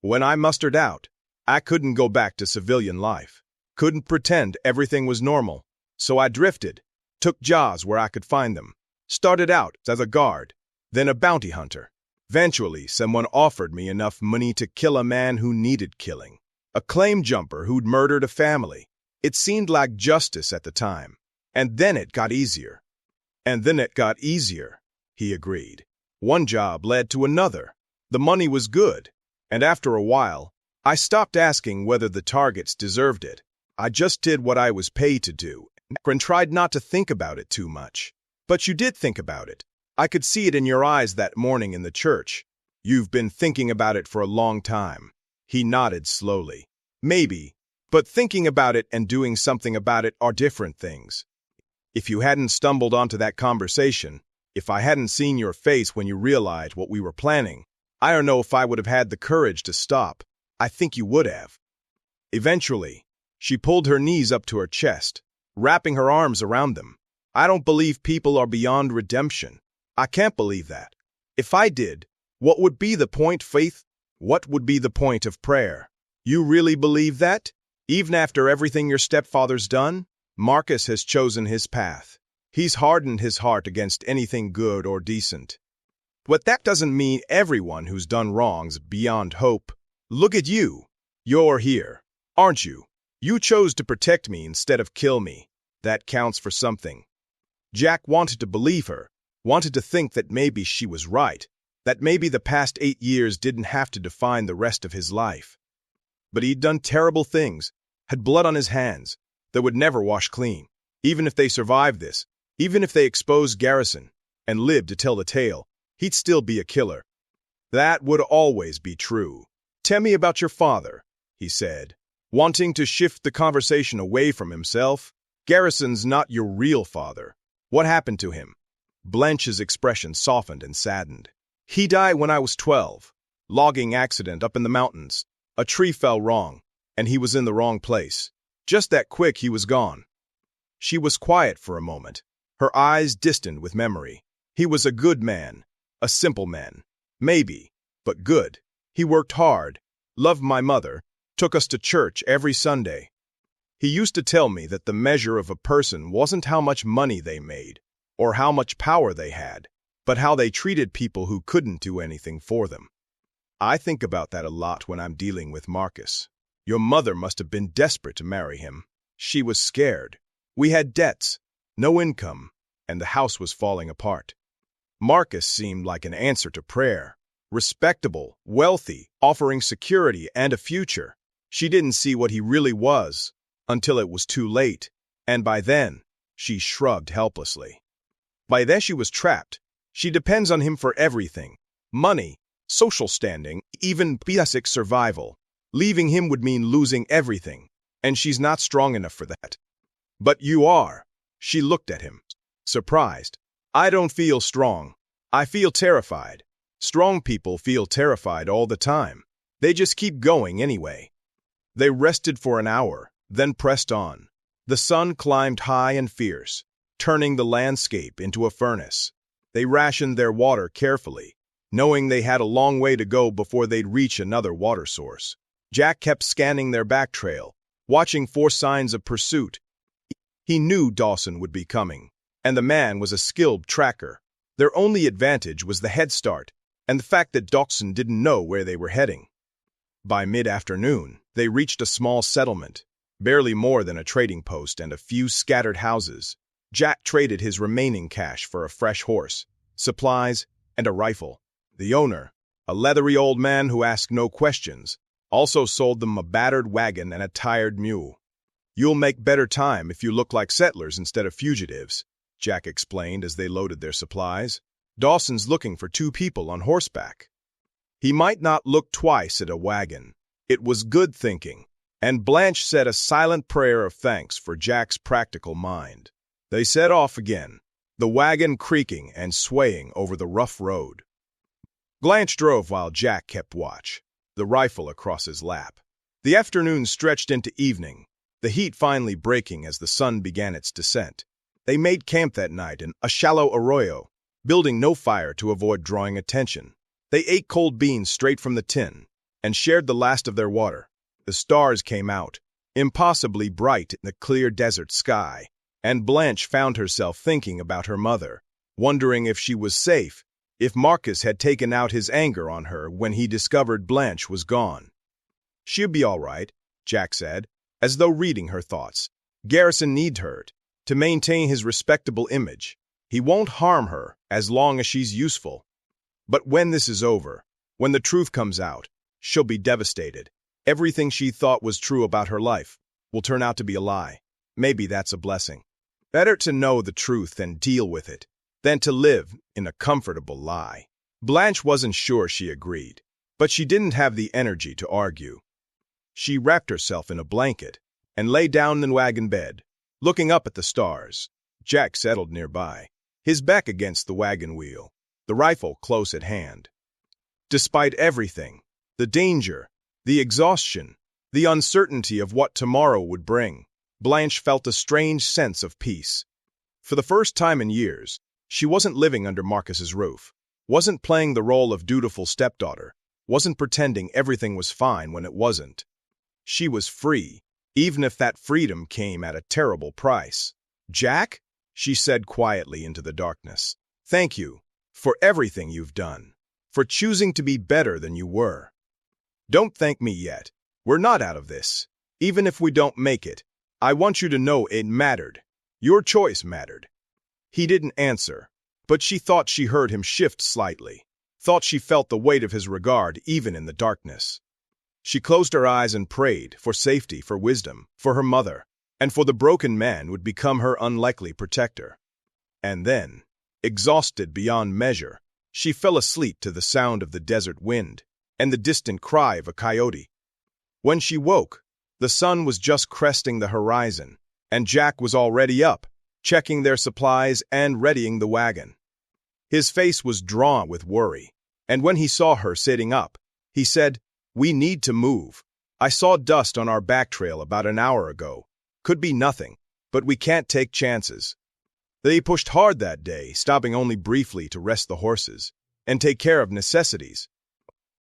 When I mustered out, I couldn't go back to civilian life, couldn't pretend everything was normal, so I drifted, took jobs where I could find them, started out as a guard, then a bounty hunter. Eventually, someone offered me enough money to kill a man who needed killing, a claim jumper who'd murdered a family. It seemed like justice at the time. And then it got easier. And then it got easier, he agreed. One job led to another. The money was good. And after a while, I stopped asking whether the targets deserved it. I just did what I was paid to do and tried not to think about it too much. But you did think about it. I could see it in your eyes that morning in the church. You've been thinking about it for a long time." He nodded slowly. "Maybe, but thinking about it and doing something about it are different things. If you hadn't stumbled onto that conversation, if I hadn't seen your face when you realized what we were planning, I don't know if I would have had the courage to stop. I think you would have." Eventually, she pulled her knees up to her chest, wrapping her arms around them. "I don't believe people are beyond redemption. I can't believe that. If I did, what would be the point, Faith? What would be the point of prayer? You really believe that? Even after everything your stepfather's done? Marcus has chosen his path. He's hardened his heart against anything good or decent. But that doesn't mean everyone who's done wrong's beyond hope. Look at you. You're here, aren't you? You chose to protect me instead of kill me. That counts for something." Jack wanted to believe her, wanted to think that maybe she was right, that maybe the past 8 years didn't have to define the rest of his life. But he'd done terrible things, had blood on his hands, that would never wash clean. Even if they survived this, even if they exposed Garrison and lived to tell the tale, he'd still be a killer. That would always be true. "Tell me about your father," he said, wanting to shift the conversation away from himself. "Garrison's not your real father. What happened to him?" Blanche's expression softened and saddened. "He died when I was 12. Logging accident up in the mountains. A tree fell wrong, and he was in the wrong place. Just that quick he was gone." She was quiet for a moment, her eyes distant with memory. He was a good man, a simple man, maybe, but good. He worked hard, loved my mother, took us to church every Sunday. He used to tell me that the measure of a person wasn't how much money they made or how much power they had, but how they treated people who couldn't do anything for them. I think about that a lot when I'm dealing with Marcus. Your mother must have been desperate to marry him. She was scared. We had debts, no income, and the house was falling apart. Marcus seemed like an answer to prayer. Respectable, wealthy, offering security and a future. She didn't see what he really was until it was too late, and by then, she shrugged helplessly. By then she was trapped. She depends on him for everything. Money, social standing, even basic survival. Leaving him would mean losing everything, and she's not strong enough for that. But you are. She looked at him, surprised. I don't feel strong. I feel terrified. Strong people feel terrified all the time. They just keep going anyway. They rested for an hour, then pressed on. The sun climbed high and fierce, turning the landscape into a furnace. They rationed their water carefully, knowing they had a long way to go before they'd reach another water source. Jack kept scanning their back trail, watching for signs of pursuit. He knew Dawson would be coming, and the man was a skilled tracker. Their only advantage was the head start, and the fact that Dawson didn't know where they were heading. By mid-afternoon, they reached a small settlement, barely more than a trading post and a few scattered houses. Jack traded his remaining cash for a fresh horse, supplies, and a rifle. The owner, a leathery old man who asked no questions, also sold them a battered wagon and a tired mule. You'll make better time if you look like settlers instead of fugitives, Jack explained as they loaded their supplies. Dawson's looking for 2 people on horseback. He might not look twice at a wagon. It was good thinking, and Blanche said a silent prayer of thanks for Jack's practical mind. They set off again, the wagon creaking and swaying over the rough road. Blanche drove while Jack kept watch, the rifle across his lap. The afternoon stretched into evening, the heat finally breaking as the sun began its descent. They made camp that night in a shallow arroyo, building no fire to avoid drawing attention. They ate cold beans straight from the tin and shared the last of their water. The stars came out, impossibly bright in the clear desert sky, and Blanche found herself thinking about her mother, wondering if she was safe, if Marcus had taken out his anger on her when he discovered Blanche was gone. She'll be all right, Jack said, as though reading her thoughts. Garrison needs her to maintain his respectable image. He won't harm her as long as she's useful. But when this is over, when the truth comes out, she'll be devastated. Everything she thought was true about her life will turn out to be a lie. Maybe that's a blessing. Better to know the truth and deal with it than to live in a comfortable lie. Blanche wasn't sure she agreed, but she didn't have the energy to argue. She wrapped herself in a blanket and lay down in the wagon bed, looking up at the stars. Jack settled nearby, his back against the wagon wheel, the rifle close at hand. Despite everything, the danger, the exhaustion, the uncertainty of what tomorrow would bring, Blanche felt a strange sense of peace. For the first time in years, she wasn't living under Marcus's roof, wasn't playing the role of dutiful stepdaughter, wasn't pretending everything was fine when it wasn't. She was free, even if that freedom came at a terrible price. "Jack," she said quietly into the darkness, "thank you for everything you've done, for choosing to be better than you were. Don't thank me yet. We're not out of this. Even if we don't make it, I want you to know it mattered. Your choice mattered." He didn't answer, but she thought she heard him shift slightly, thought she felt the weight of his regard even in the darkness. She closed her eyes and prayed for safety, for wisdom, for her mother, and for the broken man who would become her unlikely protector. And then, exhausted beyond measure, she fell asleep to the sound of the desert wind and the distant cry of a coyote. When she woke, the sun was just cresting the horizon, and Jack was already up, checking their supplies and readying the wagon. His face was drawn with worry, and when he saw her sitting up, he said, "We need to move. I saw dust on our back trail about an hour ago. Could be nothing, but we can't take chances." They pushed hard that day, stopping only briefly to rest the horses and take care of necessities.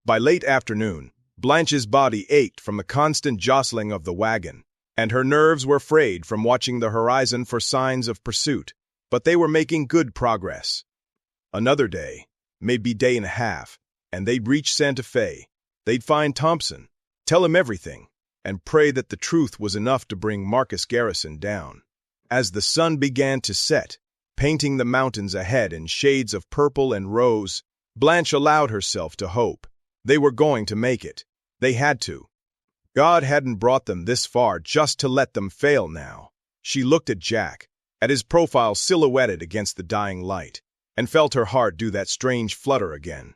By late afternoon, Blanche's body ached from the constant jostling of the wagon, and her nerves were frayed from watching the horizon for signs of pursuit, but they were making good progress. Another day, maybe day and a half, and they'd reach Santa Fe. They'd find Thompson, tell him everything, and pray that the truth was enough to bring Marcus Garrison down. As the sun began to set, painting the mountains ahead in shades of purple and rose, Blanche allowed herself to hope. They were going to make it. They had to. God hadn't brought them this far just to let them fail now. She looked at Jack, at his profile silhouetted against the dying light, and felt her heart do that strange flutter again.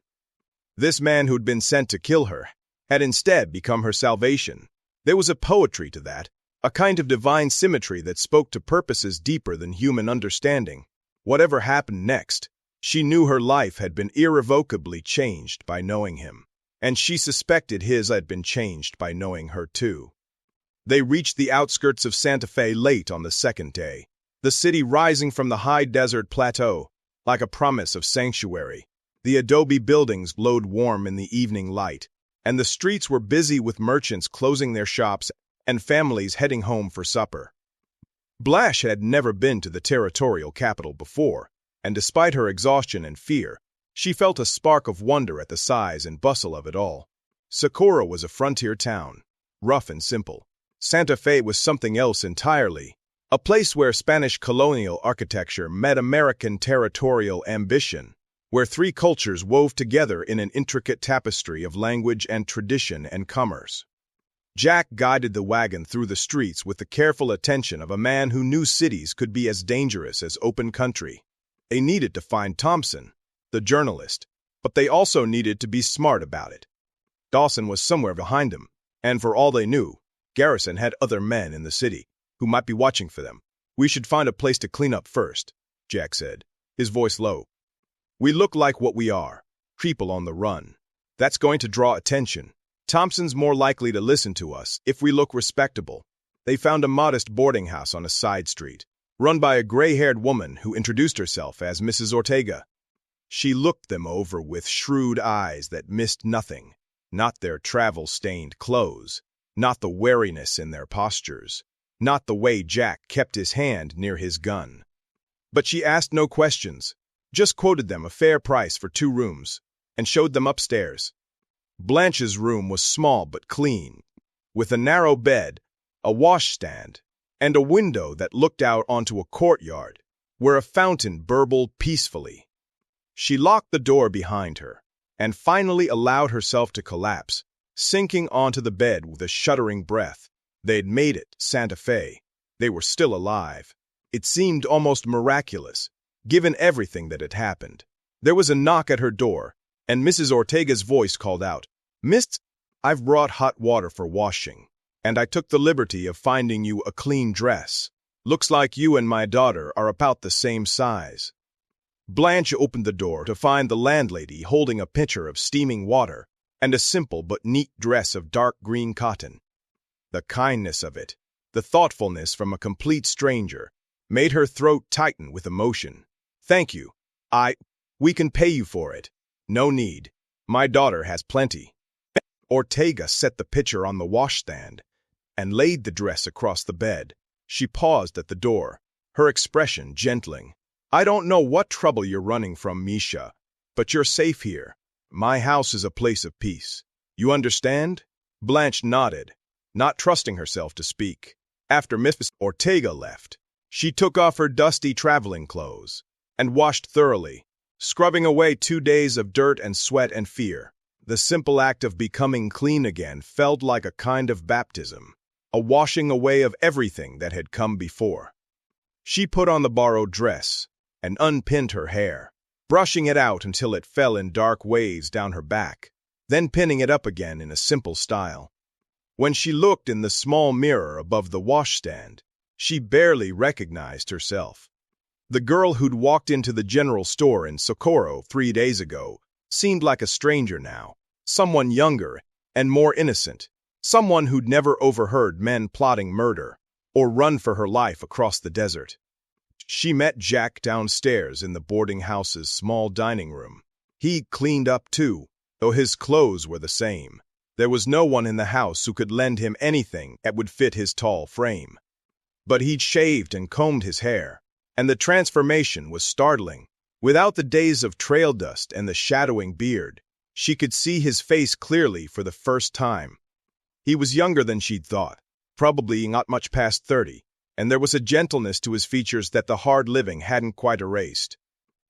This man who'd been sent to kill her had instead become her salvation. There was a poetry to that, a kind of divine symmetry that spoke to purposes deeper than human understanding. Whatever happened next, she knew her life had been irrevocably changed by knowing him, and she suspected his had been changed by knowing her too. They reached the outskirts of Santa Fe late on the second day, the city rising from the high desert plateau, like a promise of sanctuary. The adobe buildings glowed warm in the evening light, and the streets were busy with merchants closing their shops and families heading home for supper. Blanche had never been to the territorial capital before, and despite her exhaustion and fear, she felt a spark of wonder at the size and bustle of it all. Socorro was a frontier town, rough and simple. Santa Fe was something else entirely, a place where Spanish colonial architecture met American territorial ambition, where three cultures wove together in an intricate tapestry of language and tradition and commerce. Jack guided the wagon through the streets with the careful attention of a man who knew cities could be as dangerous as open country. They needed to find Thompson, the journalist, but they also needed to be smart about it. Dawson was somewhere behind him, and for all they knew, Garrison had other men in the city who might be watching for them. "We should find a place to clean up first," Jack said, his voice low. "We look like what we are, people on the run. That's going to draw attention. Thompson's more likely to listen to us if we look respectable." They found a modest boarding house on a side street, run by a gray-haired woman who introduced herself as Mrs. Ortega. She looked them over with shrewd eyes that missed nothing, not their travel-stained clothes, not the wariness in their postures, not the way Jack kept his hand near his gun. But she asked no questions, just quoted them a fair price for 2 rooms, and showed them upstairs. Blanche's room was small but clean, with a narrow bed, a washstand, and a window that looked out onto a courtyard, where a fountain burbled peacefully. She locked the door behind her, and finally allowed herself to collapse, sinking onto the bed with a shuddering breath. They'd made it, Santa Fe. They were still alive. It seemed almost miraculous, given everything that had happened. There was a knock at her door, and Mrs. Ortega's voice called out, "Miss, I've brought hot water for washing, and I took the liberty of finding you a clean dress. Looks like you and my daughter are about the same size." Blanche opened the door to find the landlady holding a pitcher of steaming water and a simple but neat dress of dark green cotton. The kindness of it, the thoughtfulness from a complete stranger, made her throat tighten with emotion. "Thank you. We can pay you for it. No need. My daughter has plenty." Ortega set the pitcher on the washstand and laid the dress across the bed. She paused at the door, her expression gentling. "I don't know what trouble you're running from, Misha, but you're safe here. My house is a place of peace. You understand?" Blanche nodded, not trusting herself to speak. After Miss Ortega left, she took off her dusty traveling clothes and washed thoroughly, scrubbing away 2 days of dirt and sweat and fear. The simple act of becoming clean again felt like a kind of baptism, a washing away of everything that had come before. She put on the borrowed dress and unpinned her hair, brushing it out until it fell in dark waves down her back, then pinning it up again in a simple style. When she looked in the small mirror above the washstand, she barely recognized herself. The girl who'd walked into the general store in Socorro 3 days ago seemed like a stranger now, someone younger and more innocent, someone who'd never overheard men plotting murder or run for her life across the desert. She met Jack downstairs in the boarding house's small dining room. He'd cleaned up too, though his clothes were the same. There was no one in the house who could lend him anything that would fit his tall frame. But he'd shaved and combed his hair, and the transformation was startling. Without the days of trail dust and the shadowing beard, she could see his face clearly for the first time. He was younger than she'd thought, probably not much past 30, and there was a gentleness to his features that the hard living hadn't quite erased.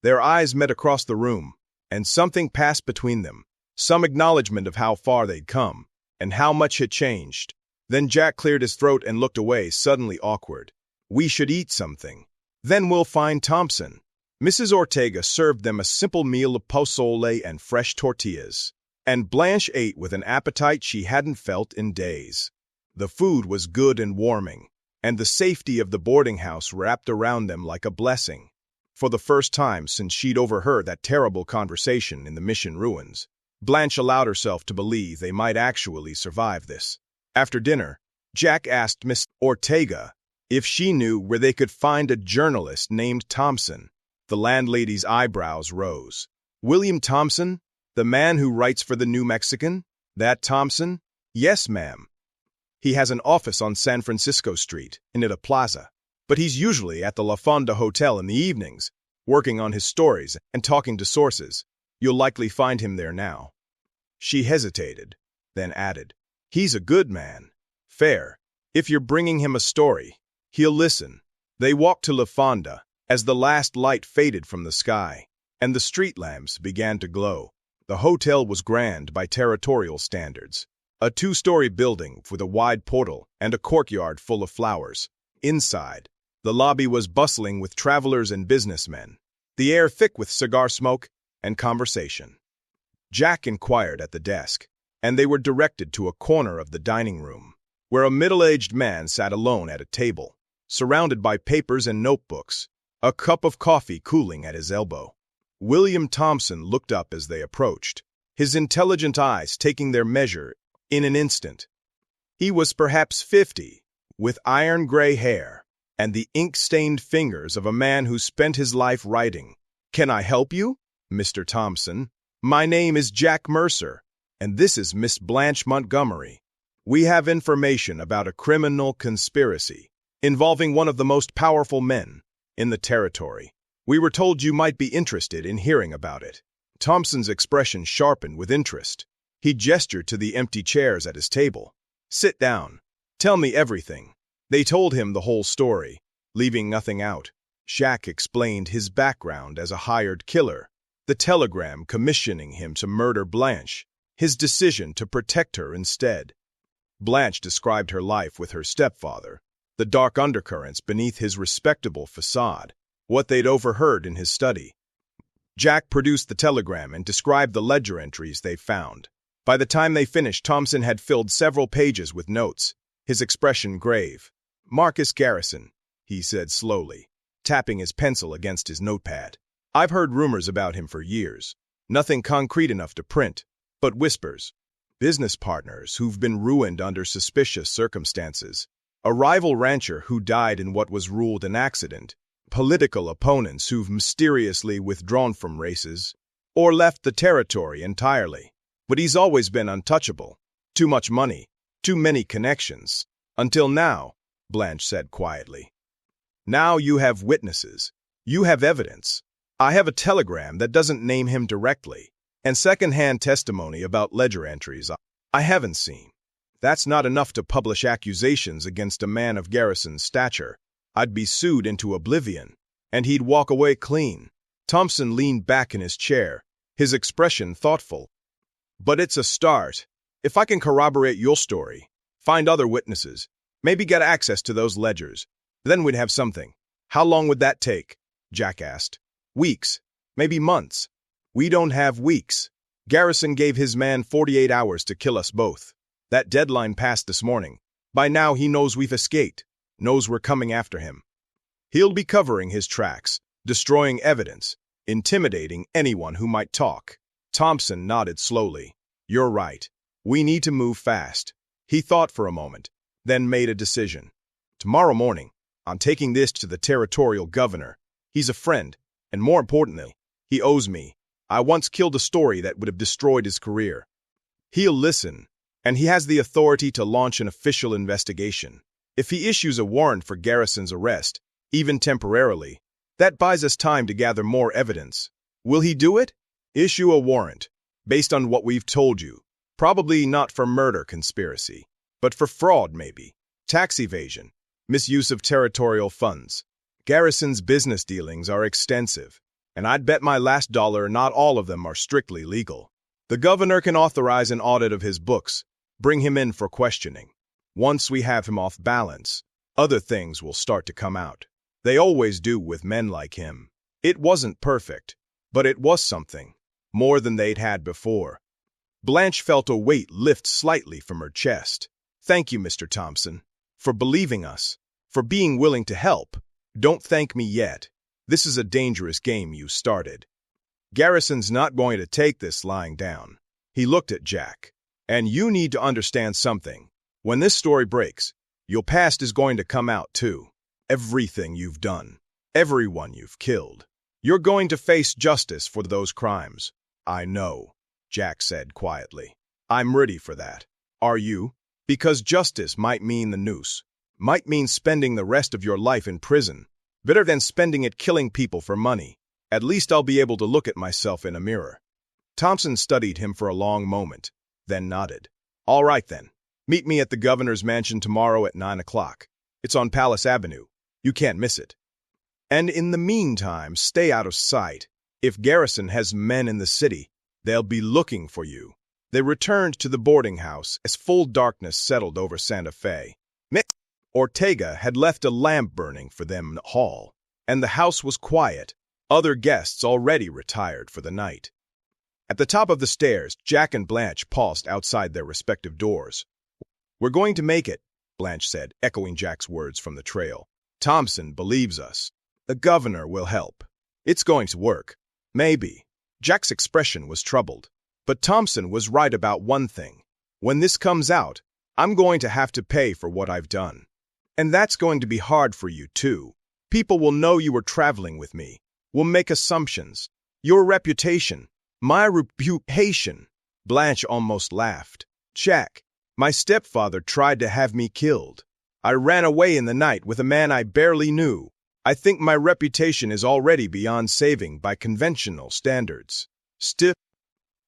Their eyes met across the room, and something passed between them, some acknowledgement of how far they'd come, and how much had changed. Then Jack cleared his throat and looked away, suddenly awkward. "We should eat something. Then we'll find Thompson." Mrs. Ortega served them a simple meal of pozole and fresh tortillas, and Blanche ate with an appetite she hadn't felt in days. The food was good and warming, and the safety of the boarding house wrapped around them like a blessing. For the first time since she'd overheard that terrible conversation in the mission ruins, Blanche allowed herself to believe they might actually survive this. After dinner, Jack asked Miss Ortega if she knew where they could find a journalist named Thompson. The landlady's eyebrows rose. "William Thompson? The man who writes for the New Mexican? That Thompson?" "Yes, ma'am. He has an office on San Francisco Street, in a plaza. But he's usually at the La Fonda Hotel in the evenings, working on his stories and talking to sources. You'll likely find him there now." She hesitated, then added, "He's a good man. Fair. If you're bringing him a story, he'll listen." They walked to La Fonda as the last light faded from the sky, and the street lamps began to glow. The hotel was grand by territorial standards. A 2-story building with a wide portal and a courtyard full of flowers. Inside, the lobby was bustling with travelers and businessmen, the air thick with cigar smoke and conversation. Jack inquired at the desk, and they were directed to a corner of the dining room, where a middle-aged man sat alone at a table, surrounded by papers and notebooks, a cup of coffee cooling at his elbow. William Thompson looked up as they approached, his intelligent eyes taking their measure in an instant. He was perhaps 50, with iron-gray hair and the ink-stained fingers of a man who spent his life writing. "Can I help you, Mr. Thompson? My name is Jack Mercer, and this is Miss Blanche Montgomery. We have information about a criminal conspiracy involving one of the most powerful men in the territory. We were told you might be interested in hearing about it." Thompson's expression sharpened with interest. He gestured to the empty chairs at his table. "Sit down. Tell me everything." They told him the whole story, leaving nothing out. Jack explained his background as a hired killer, the telegram commissioning him to murder Blanche, his decision to protect her instead. Blanche described her life with her stepfather, the dark undercurrents beneath his respectable facade, what they'd overheard in his study. Jack produced the telegram and described the ledger entries they found. By the time they finished, Thompson had filled several pages with notes, his expression grave. "Marcus Garrison," he said slowly, tapping his pencil against his notepad. "I've heard rumors about him for years. Nothing concrete enough to print, but whispers. Business partners who've been ruined under suspicious circumstances, a rival rancher who died in what was ruled an accident, political opponents who've mysteriously withdrawn from races or left the territory entirely. But he's always been untouchable. Too much money, too many connections. Until now," Blanche said quietly. "Now you have witnesses. You have evidence. I have a telegram that doesn't name him directly, and second-hand testimony about ledger entries I haven't seen. That's not enough to publish accusations against a man of Garrison's stature. I'd be sued into oblivion, and he'd walk away clean." Thompson leaned back in his chair, his expression thoughtful. "But it's a start. If I can corroborate your story, find other witnesses, maybe get access to those ledgers, then we'd have something." "How long would that take?" Jack asked. "Weeks, maybe months." "We don't have weeks. Garrison gave his man 48 hours to kill us both. That deadline passed this morning. By now he knows we've escaped, knows we're coming after him. He'll be covering his tracks, destroying evidence, intimidating anyone who might talk." Thompson nodded slowly. "You're right. We need to move fast." He thought for a moment, then made a decision. "Tomorrow morning, I'm taking this to the territorial governor. He's a friend, and more importantly, he owes me. I once killed a story that would have destroyed his career. He'll listen, and he has the authority to launch an official investigation. If he issues a warrant for Garrison's arrest, even temporarily, that buys us time to gather more evidence. Will he do it? Issue a warrant, based on what we've told you. Probably not for murder conspiracy, but for fraud maybe, tax evasion, misuse of territorial funds. Garrison's business dealings are extensive, and I'd bet my last dollar not all of them are strictly legal. The governor can authorize an audit of his books, bring him in for questioning. Once we have him off balance, other things will start to come out. They always do with men like him. It wasn't perfect, but it was something, more than they'd had before. Blanche felt a weight lift slightly from her chest. Thank you, Mr. Thompson, for believing us, for being willing to help. Don't thank me yet. This is a dangerous game you started. Garrison's not going to take this lying down. He looked at Jack. And you need to understand something. When this story breaks, your past is going to come out too. Everything you've done, everyone you've killed. You're going to face justice for those crimes. I know, Jack said quietly. I'm ready for that. Are you? Because justice might mean the noose, might mean spending the rest of your life in prison, better than spending it killing people for money. At least I'll be able to look at myself in a mirror. Thompson studied him for a long moment, then nodded. All right then. Meet me at the governor's mansion tomorrow at 9 o'clock. It's on Palace Avenue. You can't miss it. And in the meantime, stay out of sight. If Garrison has men in the city, they'll be looking for you. They returned to the boarding house as full darkness settled over Santa Fe. Ortega had left a lamp burning for them in the hall, and the house was quiet. Other guests already retired for the night. At the top of the stairs, Jack and Blanche paused outside their respective doors. We're going to make it, Blanche said, echoing Jack's words from the trail. Thompson believes us. The governor will help. It's going to work. Maybe. Jack's expression was troubled. But Thompson was right about one thing. When this comes out, I'm going to have to pay for what I've done. And that's going to be hard for you, too. People will know you were traveling with me. Will make assumptions. Your reputation. My reputation. Blanche almost laughed. Jack, my stepfather tried to have me killed. I ran away in the night with a man I barely knew. I think my reputation is already beyond saving by conventional standards. Still,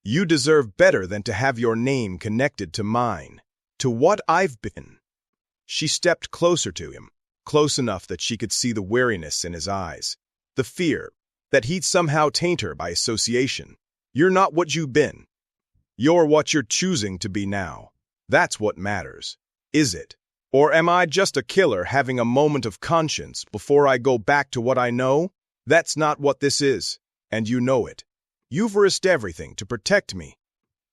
you deserve better than to have your name connected to mine, to what I've been. She stepped closer to him, close enough that she could see the weariness in his eyes, the fear that he'd somehow taint her by association. You're not what you've been. You're what you're choosing to be now. That's what matters. Is it? Or am I just a killer having a moment of conscience before I go back to what I know? That's not what this is, and you know it. You've risked everything to protect me.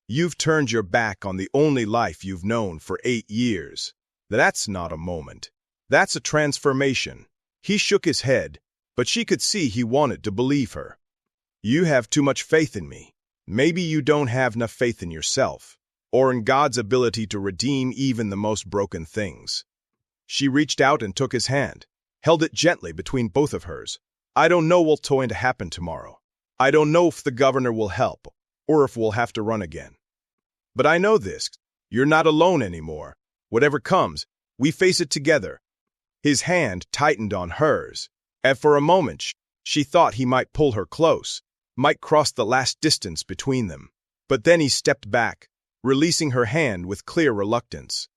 You've turned your back on the only life you've known for 8 years. That's not a moment. That's a transformation. He shook his head, but she could see he wanted to believe her. You have too much faith in me. Maybe you don't have enough faith in yourself, or in God's ability to redeem even the most broken things. She reached out and took his hand, held it gently between both of hers. I don't know what's going to happen tomorrow. I don't know if the governor will help, or if we'll have to run again. But I know this. You're not alone anymore. Whatever comes, we face it together. His hand tightened on hers, and for a moment she thought he might pull her close, might cross the last distance between them. But then he stepped back, releasing her hand with clear reluctance.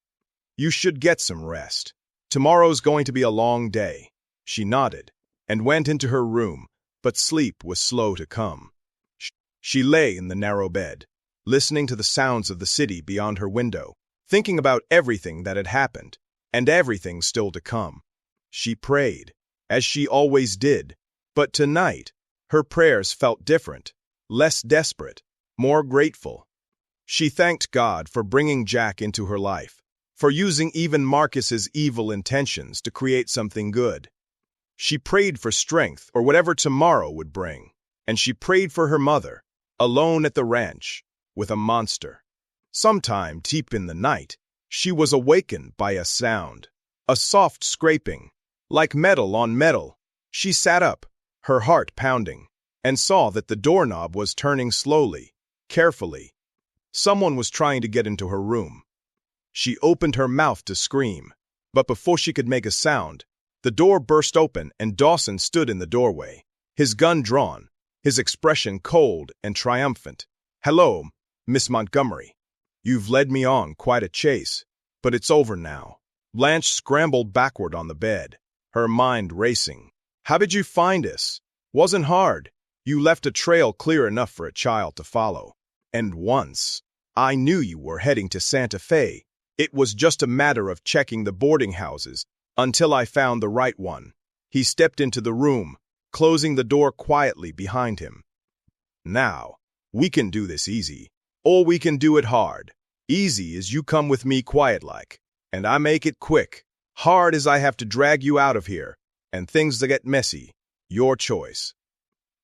You should get some rest. Tomorrow's going to be a long day. She nodded and went into her room, but sleep was slow to come. She lay in the narrow bed, listening to the sounds of the city beyond her window, thinking about everything that had happened, and everything still to come. She prayed, as she always did, but tonight, her prayers felt different, less desperate, more grateful. She thanked God for bringing Jack into her life, for using even Marcus's evil intentions to create something good. She prayed for strength or whatever tomorrow would bring, and she prayed for her mother, alone at the ranch, with a monster. Sometime deep in the night, she was awakened by a sound, a soft scraping, like metal on metal. She sat up, her heart pounding, and saw that the doorknob was turning slowly, carefully. Someone was trying to get into her room. She opened her mouth to scream, but before she could make a sound, the door burst open and Dawson stood in the doorway, his gun drawn, his expression cold and triumphant. "Hello, Miss Montgomery. You've led me on quite a chase, but it's over now." Blanche scrambled backward on the bed, her mind racing. "How did you find us?" "Wasn't hard. You left a trail clear enough for a child to follow. And once I knew you were heading to Santa Fe. It was just a matter of checking the boarding houses until I found the right one." He stepped into the room, closing the door quietly behind him. "Now, we can do this easy, or we can do it hard. Easy is you come with me quiet-like, and I make it quick. Hard is I have to drag you out of here, and things that get messy. Your choice."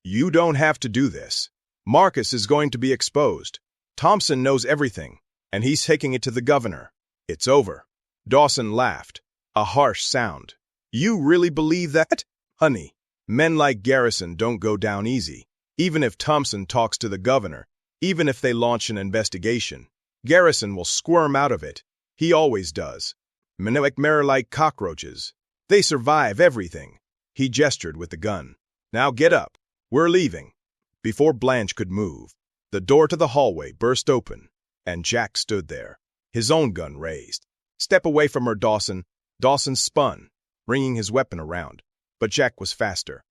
"You don't have to do this. Marcus is going to be exposed. Thompson knows everything, and he's taking it to the governor. It's over." Dawson laughed, a harsh sound. "You really believe that? Honey, men like Garrison don't go down easy. Even if Thompson talks to the governor, even if they launch an investigation, Garrison will squirm out of it. He always does. Men like cockroaches. They survive everything." He gestured with the gun. "Now get up. We're leaving." Before Blanche could move, the door to the hallway burst open, and Jack stood there, his own gun raised. "Step away from her, Dawson." Dawson spun, bringing his weapon around, but Jack was faster.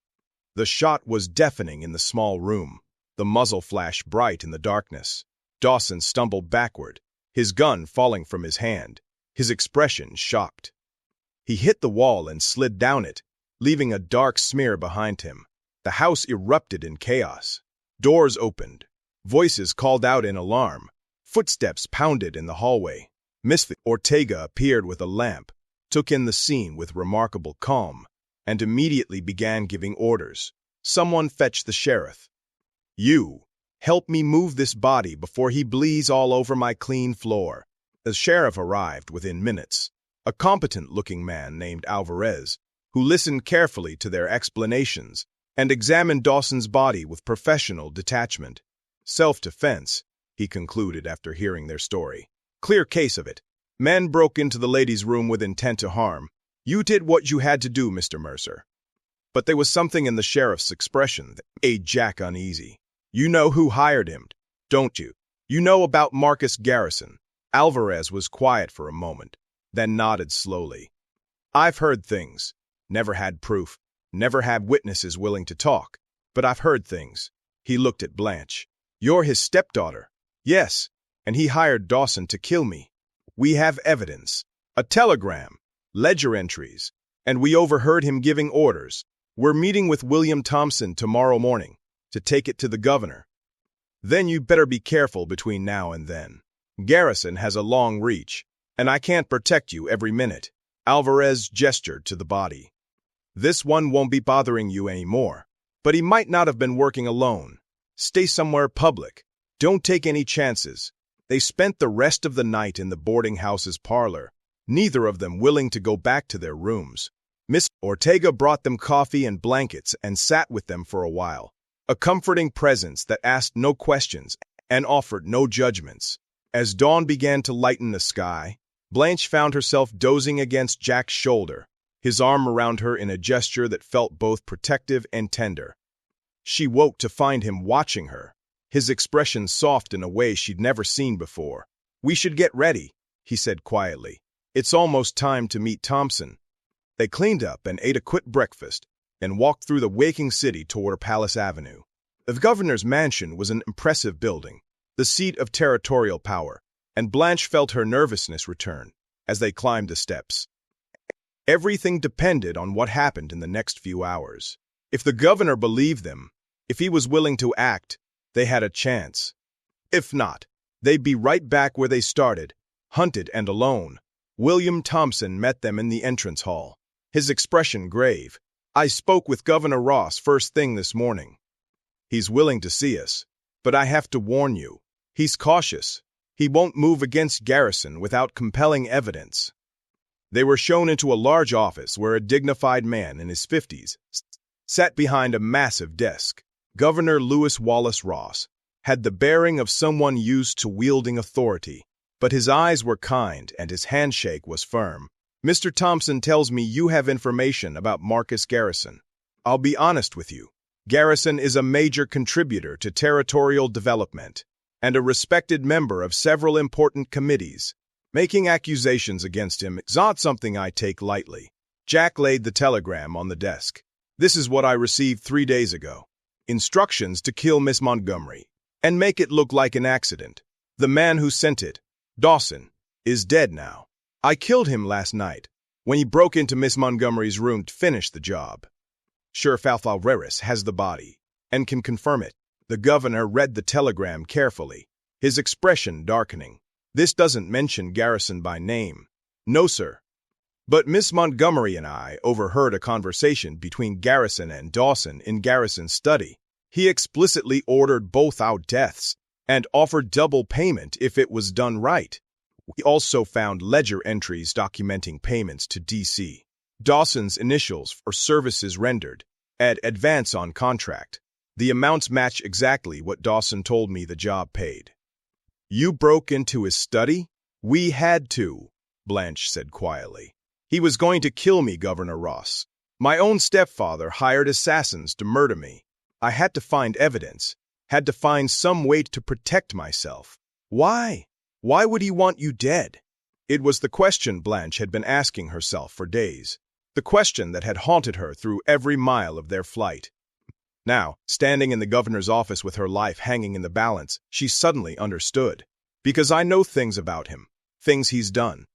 The shot was deafening in the small room, the muzzle flashed bright in the darkness. Dawson stumbled backward, his gun falling from his hand, his expression shocked. He hit the wall and slid down it, leaving a dark smear behind him. The house erupted in chaos. Doors opened. Voices called out in alarm. Footsteps pounded in the hallway. Miss Ortega appeared with a lamp, took in the scene with remarkable calm, and immediately began giving orders. "Someone fetch the sheriff. You, help me move this body before he bleeds all over my clean floor." The sheriff arrived within minutes, a competent-looking man named Alvarez, who listened carefully to their explanations and examined Dawson's body with professional detachment. "Self-defense," he concluded after hearing their story. "Clear case of it. Men broke into the lady's room with intent to harm. You did what you had to do, Mr. Mercer." But there was something in the sheriff's expression that made Jack uneasy. "You know who hired him, don't you? You know about Marcus Garrison." Alvarez was quiet for a moment, then nodded slowly. "I've heard things. Never had proof. Never had witnesses willing to talk. But I've heard things." He looked at Blanche. "You're his stepdaughter." "Yes, and he hired Dawson to kill me. We have evidence. A telegram, ledger entries, and we overheard him giving orders. We're meeting with William Thompson tomorrow morning to take it to the governor. Then you better be careful between now and then. Garrison has a long reach, and I can't protect you every minute." Alvarez gestured to the body. "This one won't be bothering you anymore, but he might not have been working alone. Stay somewhere public. Don't take any chances." They spent the rest of the night in the boarding house's parlor, neither of them willing to go back to their rooms. Miss Ortega brought them coffee and blankets and sat with them for a while, a comforting presence that asked no questions and offered no judgments. As dawn began to lighten the sky, Blanche found herself dozing against Jack's shoulder, his arm around her in a gesture that felt both protective and tender. She woke to find him watching her, his expression soft in a way she'd never seen before. "We should get ready," he said quietly. "It's almost time to meet Thompson." They cleaned up and ate a quick breakfast and walked through the waking city toward Palace Avenue. The governor's mansion was an impressive building, the seat of territorial power, and Blanche felt her nervousness return as they climbed the steps. Everything depended on what happened in the next few hours. If the governor believed them, if he was willing to act, they had a chance. If not, they'd be right back where they started, hunted and alone. William Thompson met them in the entrance hall, his expression grave. "I spoke with Governor Ross first thing this morning. He's willing to see us, but I have to warn you, he's cautious. He won't move against Garrison without compelling evidence." They were shown into a large office where a dignified man in his 50s sat behind a massive desk. Governor Lewis Wallace Ross had the bearing of someone used to wielding authority, but his eyes were kind and his handshake was firm. "Mr. Thompson tells me you have information about Marcus Garrison. I'll be honest with you. Garrison is a major contributor to territorial development and a respected member of several important committees. Making accusations against him is not something I take lightly." Jack laid the telegram on the desk. "This is what I received 3 days ago. Instructions to kill Miss Montgomery and make it look like an accident. The man who sent it, Dawson, is dead now. I killed him last night when he broke into Miss Montgomery's room to finish the job. Stepfather has the body and can confirm it." The governor read the telegram carefully, his expression darkening. "This doesn't mention Garrison by name." "No, sir. But Miss Montgomery and I overheard a conversation between Garrison and Dawson in Garrison's study. He explicitly ordered both our deaths and offered double payment if it was done right. We also found ledger entries documenting payments to D.C. Dawson's initials for services rendered at advance on contract. The amounts match exactly what Dawson told me the job paid." "You broke into his study?" "We had to," Blanche said quietly. "He was going to kill me, Governor Ross. My own stepfather hired assassins to murder me. I had to find evidence, had to find some way to protect myself." "Why? Why would he want you dead?" It was the question Blanche had been asking herself for days, the question that had haunted her through every mile of their flight. Now, standing in the governor's office with her life hanging in the balance, she suddenly understood. "Because I know things about him, things he's done.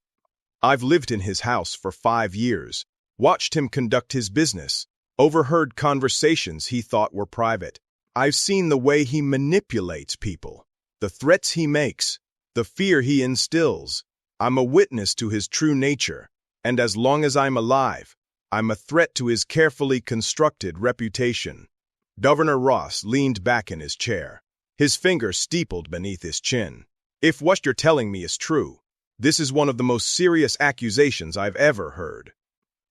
I've lived in his house for 5 years, watched him conduct his business, overheard conversations he thought were private. I've seen the way he manipulates people, the threats he makes, the fear he instills. I'm a witness to his true nature, and as long as I'm alive, I'm a threat to his carefully constructed reputation." Governor Ross leaned back in his chair, his fingers steepled beneath his chin. "If what you're telling me is true, this is one of the most serious accusations I've ever heard.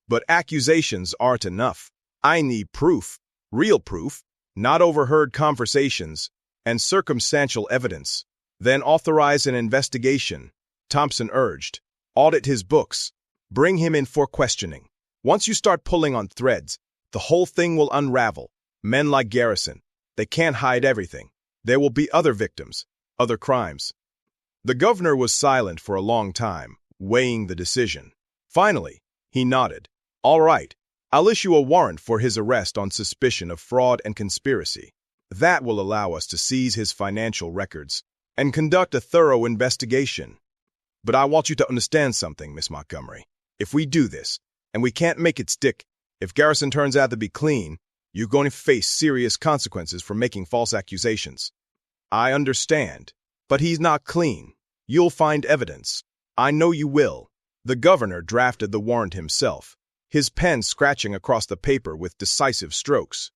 But accusations aren't enough. I need proof, real proof, not overheard conversations, and circumstantial evidence." "Then authorize an investigation," Thompson urged. "Audit his books. Bring him in for questioning. Once you start pulling on threads, the whole thing will unravel. Men like Garrison, they can't hide everything. There will be other victims, other crimes." The governor was silent for a long time, weighing the decision. Finally, he nodded. "All right, I'll issue a warrant for his arrest on suspicion of fraud and conspiracy. That will allow us to seize his financial records and conduct a thorough investigation. But I want you to understand something, Miss Montgomery. If we do this, and we can't make it stick, if Garrison turns out to be clean, you're going to face serious consequences for making false accusations." "I understand, but he's not clean. You'll find evidence. I know you will." The governor drafted the warrant himself, his pen scratching across the paper with decisive strokes.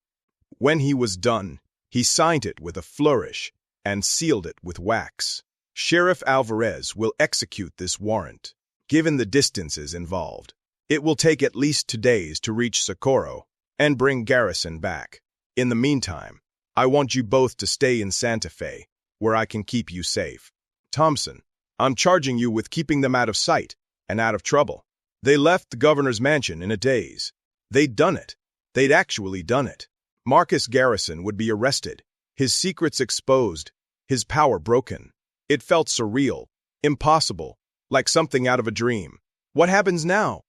When he was done, he signed it with a flourish and sealed it with wax. "Sheriff Alvarez will execute this warrant. Given the distances involved, it will take at least 2 days to reach Socorro and bring Garrison back. In the meantime, I want you both to stay in Santa Fe, where I can keep you safe. Thompson, I'm charging you with keeping them out of sight and out of trouble." They left the governor's mansion in a daze. They'd done it. They'd actually done it. Marcus Garrison would be arrested, his secrets exposed, his power broken. It felt surreal, impossible, like something out of a dream. "What happens now?"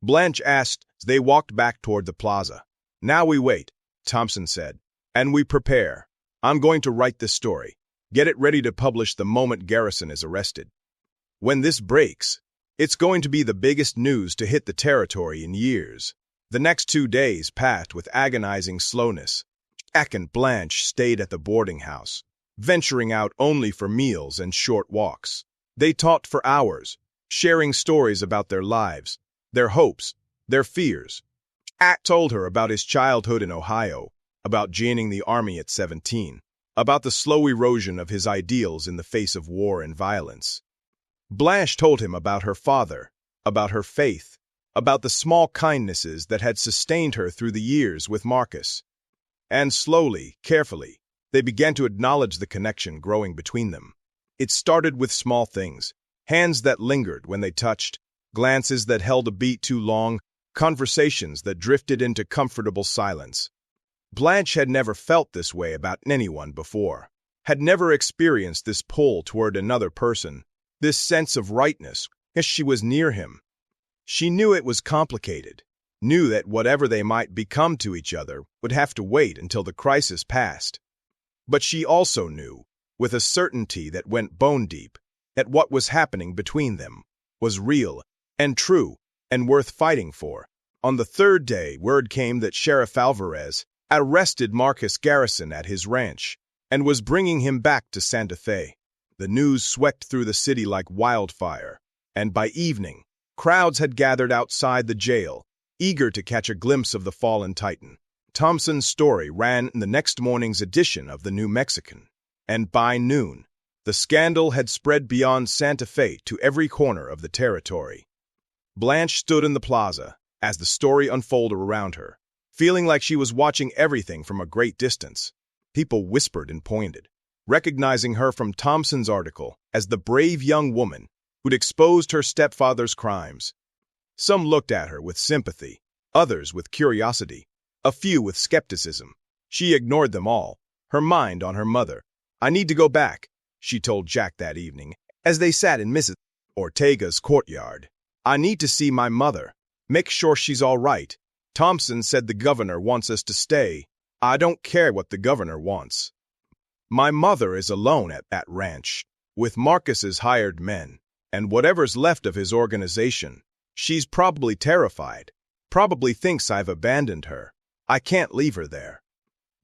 Blanche asked as they walked back toward the plaza. "Now we wait," Thompson said, "and we prepare. I'm going to write this story. Get it ready to publish the moment Garrison is arrested. When this breaks, it's going to be the biggest news to hit the territory in years." The next 2 days passed with agonizing slowness. Jack and Blanche stayed at the boarding house, venturing out only for meals and short walks. They talked for hours, sharing stories about their lives, their hopes, their fears. Jack told her about his childhood in Ohio, about joining the army at 17, about the slow erosion of his ideals in the face of war and violence. Blanche told him about her father, about her faith, about the small kindnesses that had sustained her through the years with Marcus. And slowly, carefully, they began to acknowledge the connection growing between them. It started with small things, hands that lingered when they touched, glances that held a beat too long, conversations that drifted into comfortable silence. Blanche had never felt this way about anyone before, had never experienced this pull toward another person, this sense of rightness as she was near him. She knew it was complicated, knew that whatever they might become to each other would have to wait until the crisis passed. But she also knew, with a certainty that went bone deep, that what was happening between them was real and true and worth fighting for. On the third day, word came that Sheriff Alvarez arrested Marcus Garrison at his ranch and was bringing him back to Santa Fe. The news swept through the city like wildfire, and by evening, crowds had gathered outside the jail, eager to catch a glimpse of the fallen titan. Thompson's story ran in the next morning's edition of the New Mexican, and by noon, the scandal had spread beyond Santa Fe to every corner of the territory. Blanche stood in the plaza as the story unfolded around her, feeling like she was watching everything from a great distance. People whispered and pointed, recognizing her from Thompson's article as the brave young woman who'd exposed her stepfather's crimes. Some looked at her with sympathy, others with curiosity, a few with skepticism. She ignored them all, her mind on her mother. "I need to go back," she told Jack that evening, as they sat in Mrs. Ortega's courtyard. "I need to see my mother, make sure she's all right. Thompson said the governor wants us to stay. I don't care what the governor wants. My mother is alone at that ranch, with Marcus's hired men, and whatever's left of his organization. She's probably terrified, probably thinks I've abandoned her. I can't leave her there."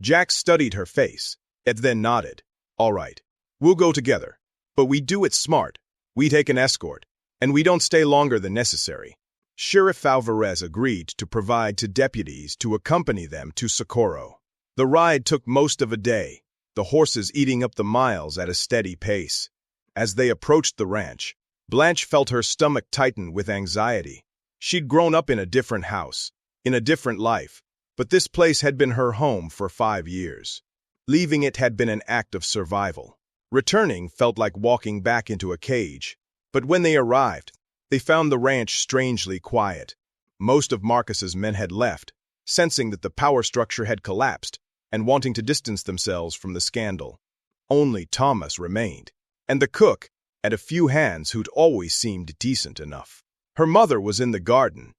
Jack studied her face, and then nodded. "All right, we'll go together, but we do it smart. We take an escort, and we don't stay longer than necessary." Sheriff Alvarez agreed to provide to deputies to accompany them to Socorro. The ride took most of a day, the horses eating up the miles at a steady pace. As they approached the ranch, Blanche felt her stomach tighten with anxiety. She'd grown up in a different house, in a different life, but this place had been her home for 5 years. Leaving it had been an act of survival. Returning felt like walking back into a cage. But when they arrived, they found the ranch strangely quiet. Most of Marcus's men had left, sensing that the power structure had collapsed and wanting to distance themselves from the scandal. Only Thomas remained, and the cook, and a few hands who'd always seemed decent enough. Her mother was in the garden,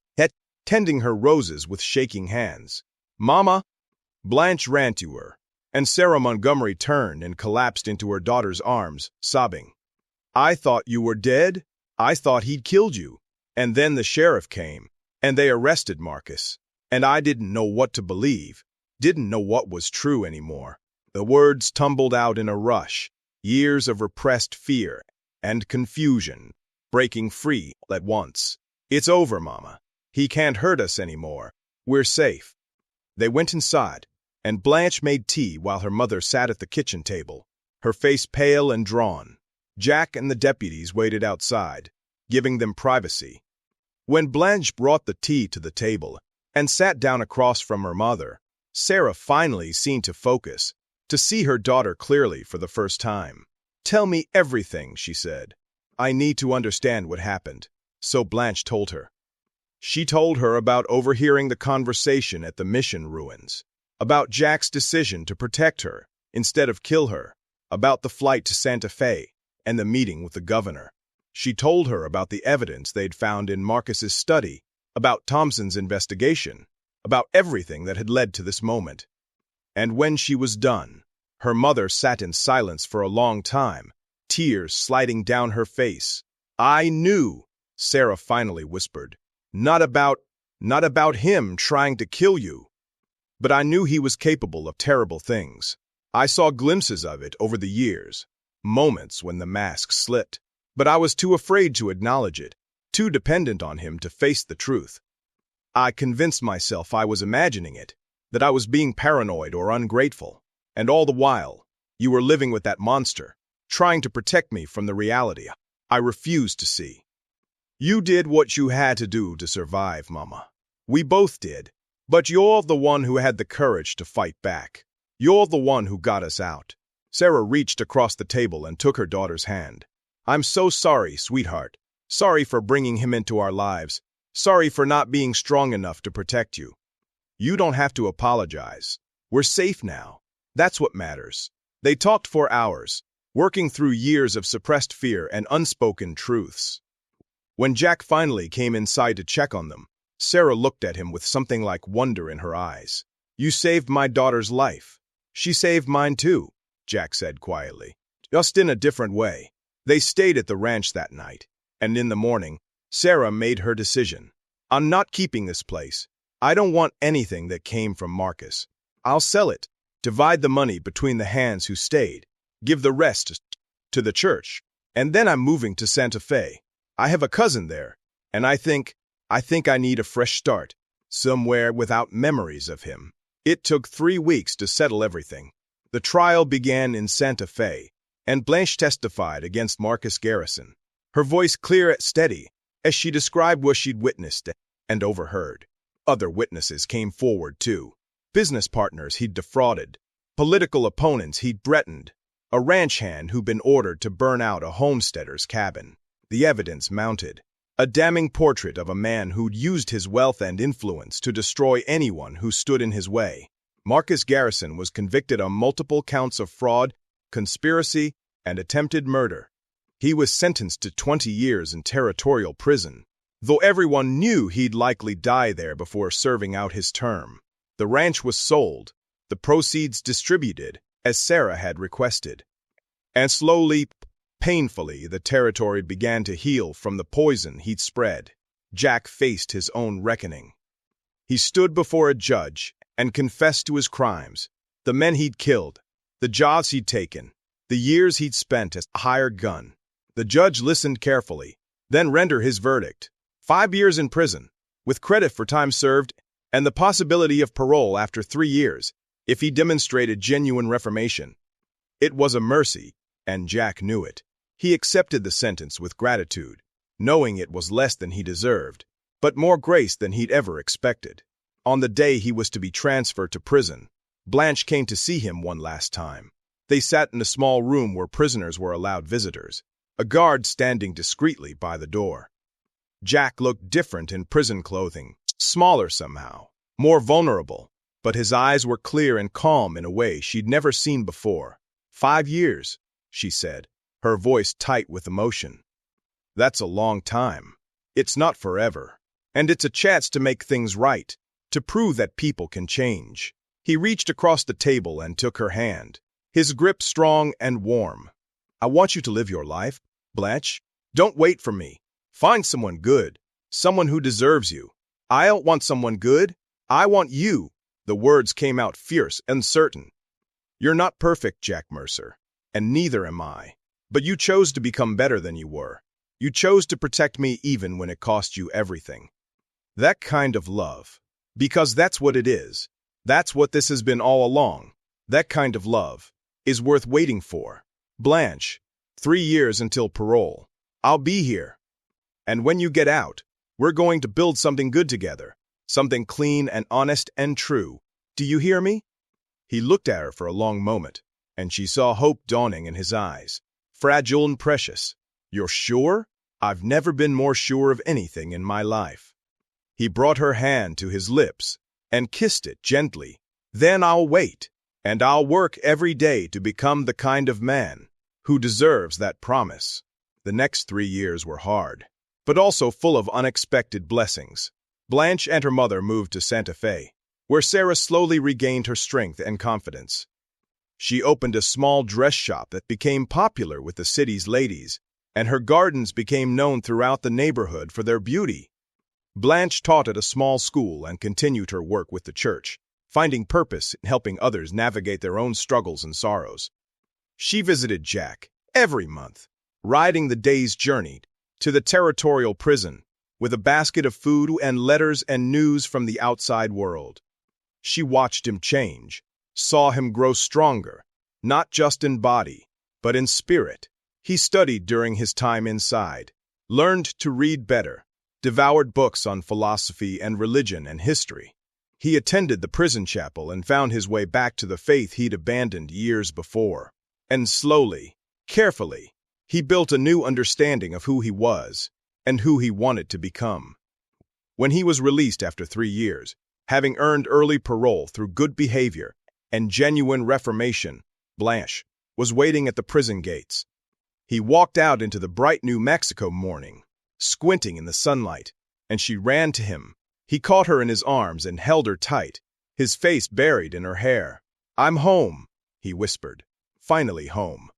tending her roses with shaking hands. "Mama!" Blanche ran to her, and Sarah Montgomery turned and collapsed into her daughter's arms, sobbing. "I thought you were dead. I thought he'd killed you. And then the sheriff came, and they arrested Marcus. And I didn't know what to believe, didn't know what was true anymore." The words tumbled out in a rush, years of repressed fear and confusion, breaking free at once. "It's over, Mama. He can't hurt us anymore. We're safe." They went inside, and Blanche made tea while her mother sat at the kitchen table, her face pale and drawn. Jack and the deputies waited outside, giving them privacy. When Blanche brought the tea to the table and sat down across from her mother, Sarah finally seemed to focus, to see her daughter clearly for the first time. "Tell me everything," she said. "I need to understand what happened." So Blanche told her. She told her about overhearing the conversation at the mission ruins, about Jack's decision to protect her instead of kill her, about the flight to Santa Fe and the meeting with the governor. She told her about the evidence they'd found in Marcus's study, about Thompson's investigation, about everything that had led to this moment. And when she was done, her mother sat in silence for a long time, tears sliding down her face. "I knew," Sarah finally whispered. Not about him trying to kill you. But I knew he was capable of terrible things. I saw glimpses of it over the years, moments when the mask slipped. But I was too afraid to acknowledge it, too dependent on him to face the truth. I convinced myself I was imagining it, that I was being paranoid or ungrateful. And all the while, you were living with that monster, trying to protect me from the reality I refused to see. You did what you had to do to survive, Mama. We both did. But you're the one who had the courage to fight back. You're the one who got us out. Sarah reached across the table and took her daughter's hand. I'm so sorry, sweetheart. Sorry for bringing him into our lives. Sorry for not being strong enough to protect you. You don't have to apologize. We're safe now. That's what matters. They talked for hours, working through years of suppressed fear and unspoken truths. When Jack finally came inside to check on them, Sarah looked at him with something like wonder in her eyes. You saved my daughter's life. She saved mine too, Jack said quietly, just in a different way. They stayed at the ranch that night, and in the morning, Sarah made her decision. I'm not keeping this place. I don't want anything that came from Marcus. I'll sell it, divide the money between the hands who stayed, give the rest to the church, and then I'm moving to Santa Fe. I have a cousin there, and I think I need a fresh start, somewhere without memories of him. It took 3 weeks to settle everything. The trial began in Santa Fe, and Blanche testified against Marcus Garrison, her voice clear and steady, as she described what she'd witnessed and overheard. Other witnesses came forward too. Business partners he'd defrauded, political opponents he'd threatened, a ranch hand who'd been ordered to burn out a homesteader's cabin. The evidence mounted, a damning portrait of a man who'd used his wealth and influence to destroy anyone who stood in his way. Marcus Garrison was convicted on multiple counts of fraud, conspiracy, and attempted murder. He was sentenced to 20 years in territorial prison, though everyone knew he'd likely die there before serving out his term. The ranch was sold, the proceeds distributed, as Sarah had requested. And slowly, painfully, the territory began to heal from the poison he'd spread. Jack faced his own reckoning. He stood before a judge and confessed to his crimes, the men he'd killed, the jobs he'd taken, the years he'd spent as a hired gun. The judge listened carefully, then rendered his verdict. 5 years in prison, with credit for time served, and the possibility of parole after 3 years, if he demonstrated genuine reformation. It was a mercy, and Jack knew it. He accepted the sentence with gratitude, knowing it was less than he deserved, but more grace than he'd ever expected. On the day he was to be transferred to prison, Blanche came to see him one last time. They sat in a small room where prisoners were allowed visitors, a guard standing discreetly by the door. Jack looked different in prison clothing, smaller somehow, more vulnerable, but his eyes were clear and calm in a way she'd never seen before. 5 years, she said, her voice tight with emotion. That's a long time. It's not forever. And it's a chance to make things right, to prove that people can change. He reached across the table and took her hand, his grip strong and warm. I want you to live your life, Blanche. Don't wait for me. Find someone good, someone who deserves you. I don't want someone good. I want you. The words came out fierce and certain. You're not perfect, Jack Mercer, and neither am I. But you chose to become better than you were. You chose to protect me even when it cost you everything. That kind of love. Because that's what it is. That's what this has been all along. That kind of love is worth waiting for. Blanche, 3 years until parole. I'll be here. And when you get out, we're going to build something good together. Something clean and honest and true. Do you hear me? He looked at her for a long moment, and she saw hope dawning in his eyes. Fragile and precious. You're sure? I've never been more sure of anything in my life. He brought her hand to his lips and kissed it gently. Then I'll wait, and I'll work every day to become the kind of man who deserves that promise. The next 3 years were hard, but also full of unexpected blessings. Blanche and her mother moved to Santa Fe, where Sarah slowly regained her strength and confidence. She opened a small dress shop that became popular with the city's ladies, and her gardens became known throughout the neighborhood for their beauty. Blanche taught at a small school and continued her work with the church, finding purpose in helping others navigate their own struggles and sorrows. She visited Jack every month, riding the day's journey to the territorial prison with a basket of food and letters and news from the outside world. She watched him change, saw him grow stronger, not just in body, but in spirit. He studied during his time inside, learned to read better, devoured books on philosophy and religion and history. He attended the prison chapel and found his way back to the faith he'd abandoned years before. And slowly, carefully, he built a new understanding of who he was and who he wanted to become. When he was released after 3 years, having earned early parole through good behavior and genuine reformation, Blanche was waiting at the prison gates. He walked out into the bright New Mexico morning, squinting in the sunlight, and she ran to him. He caught her in his arms and held her tight, his face buried in her hair. "I'm home," he whispered. "Finally home."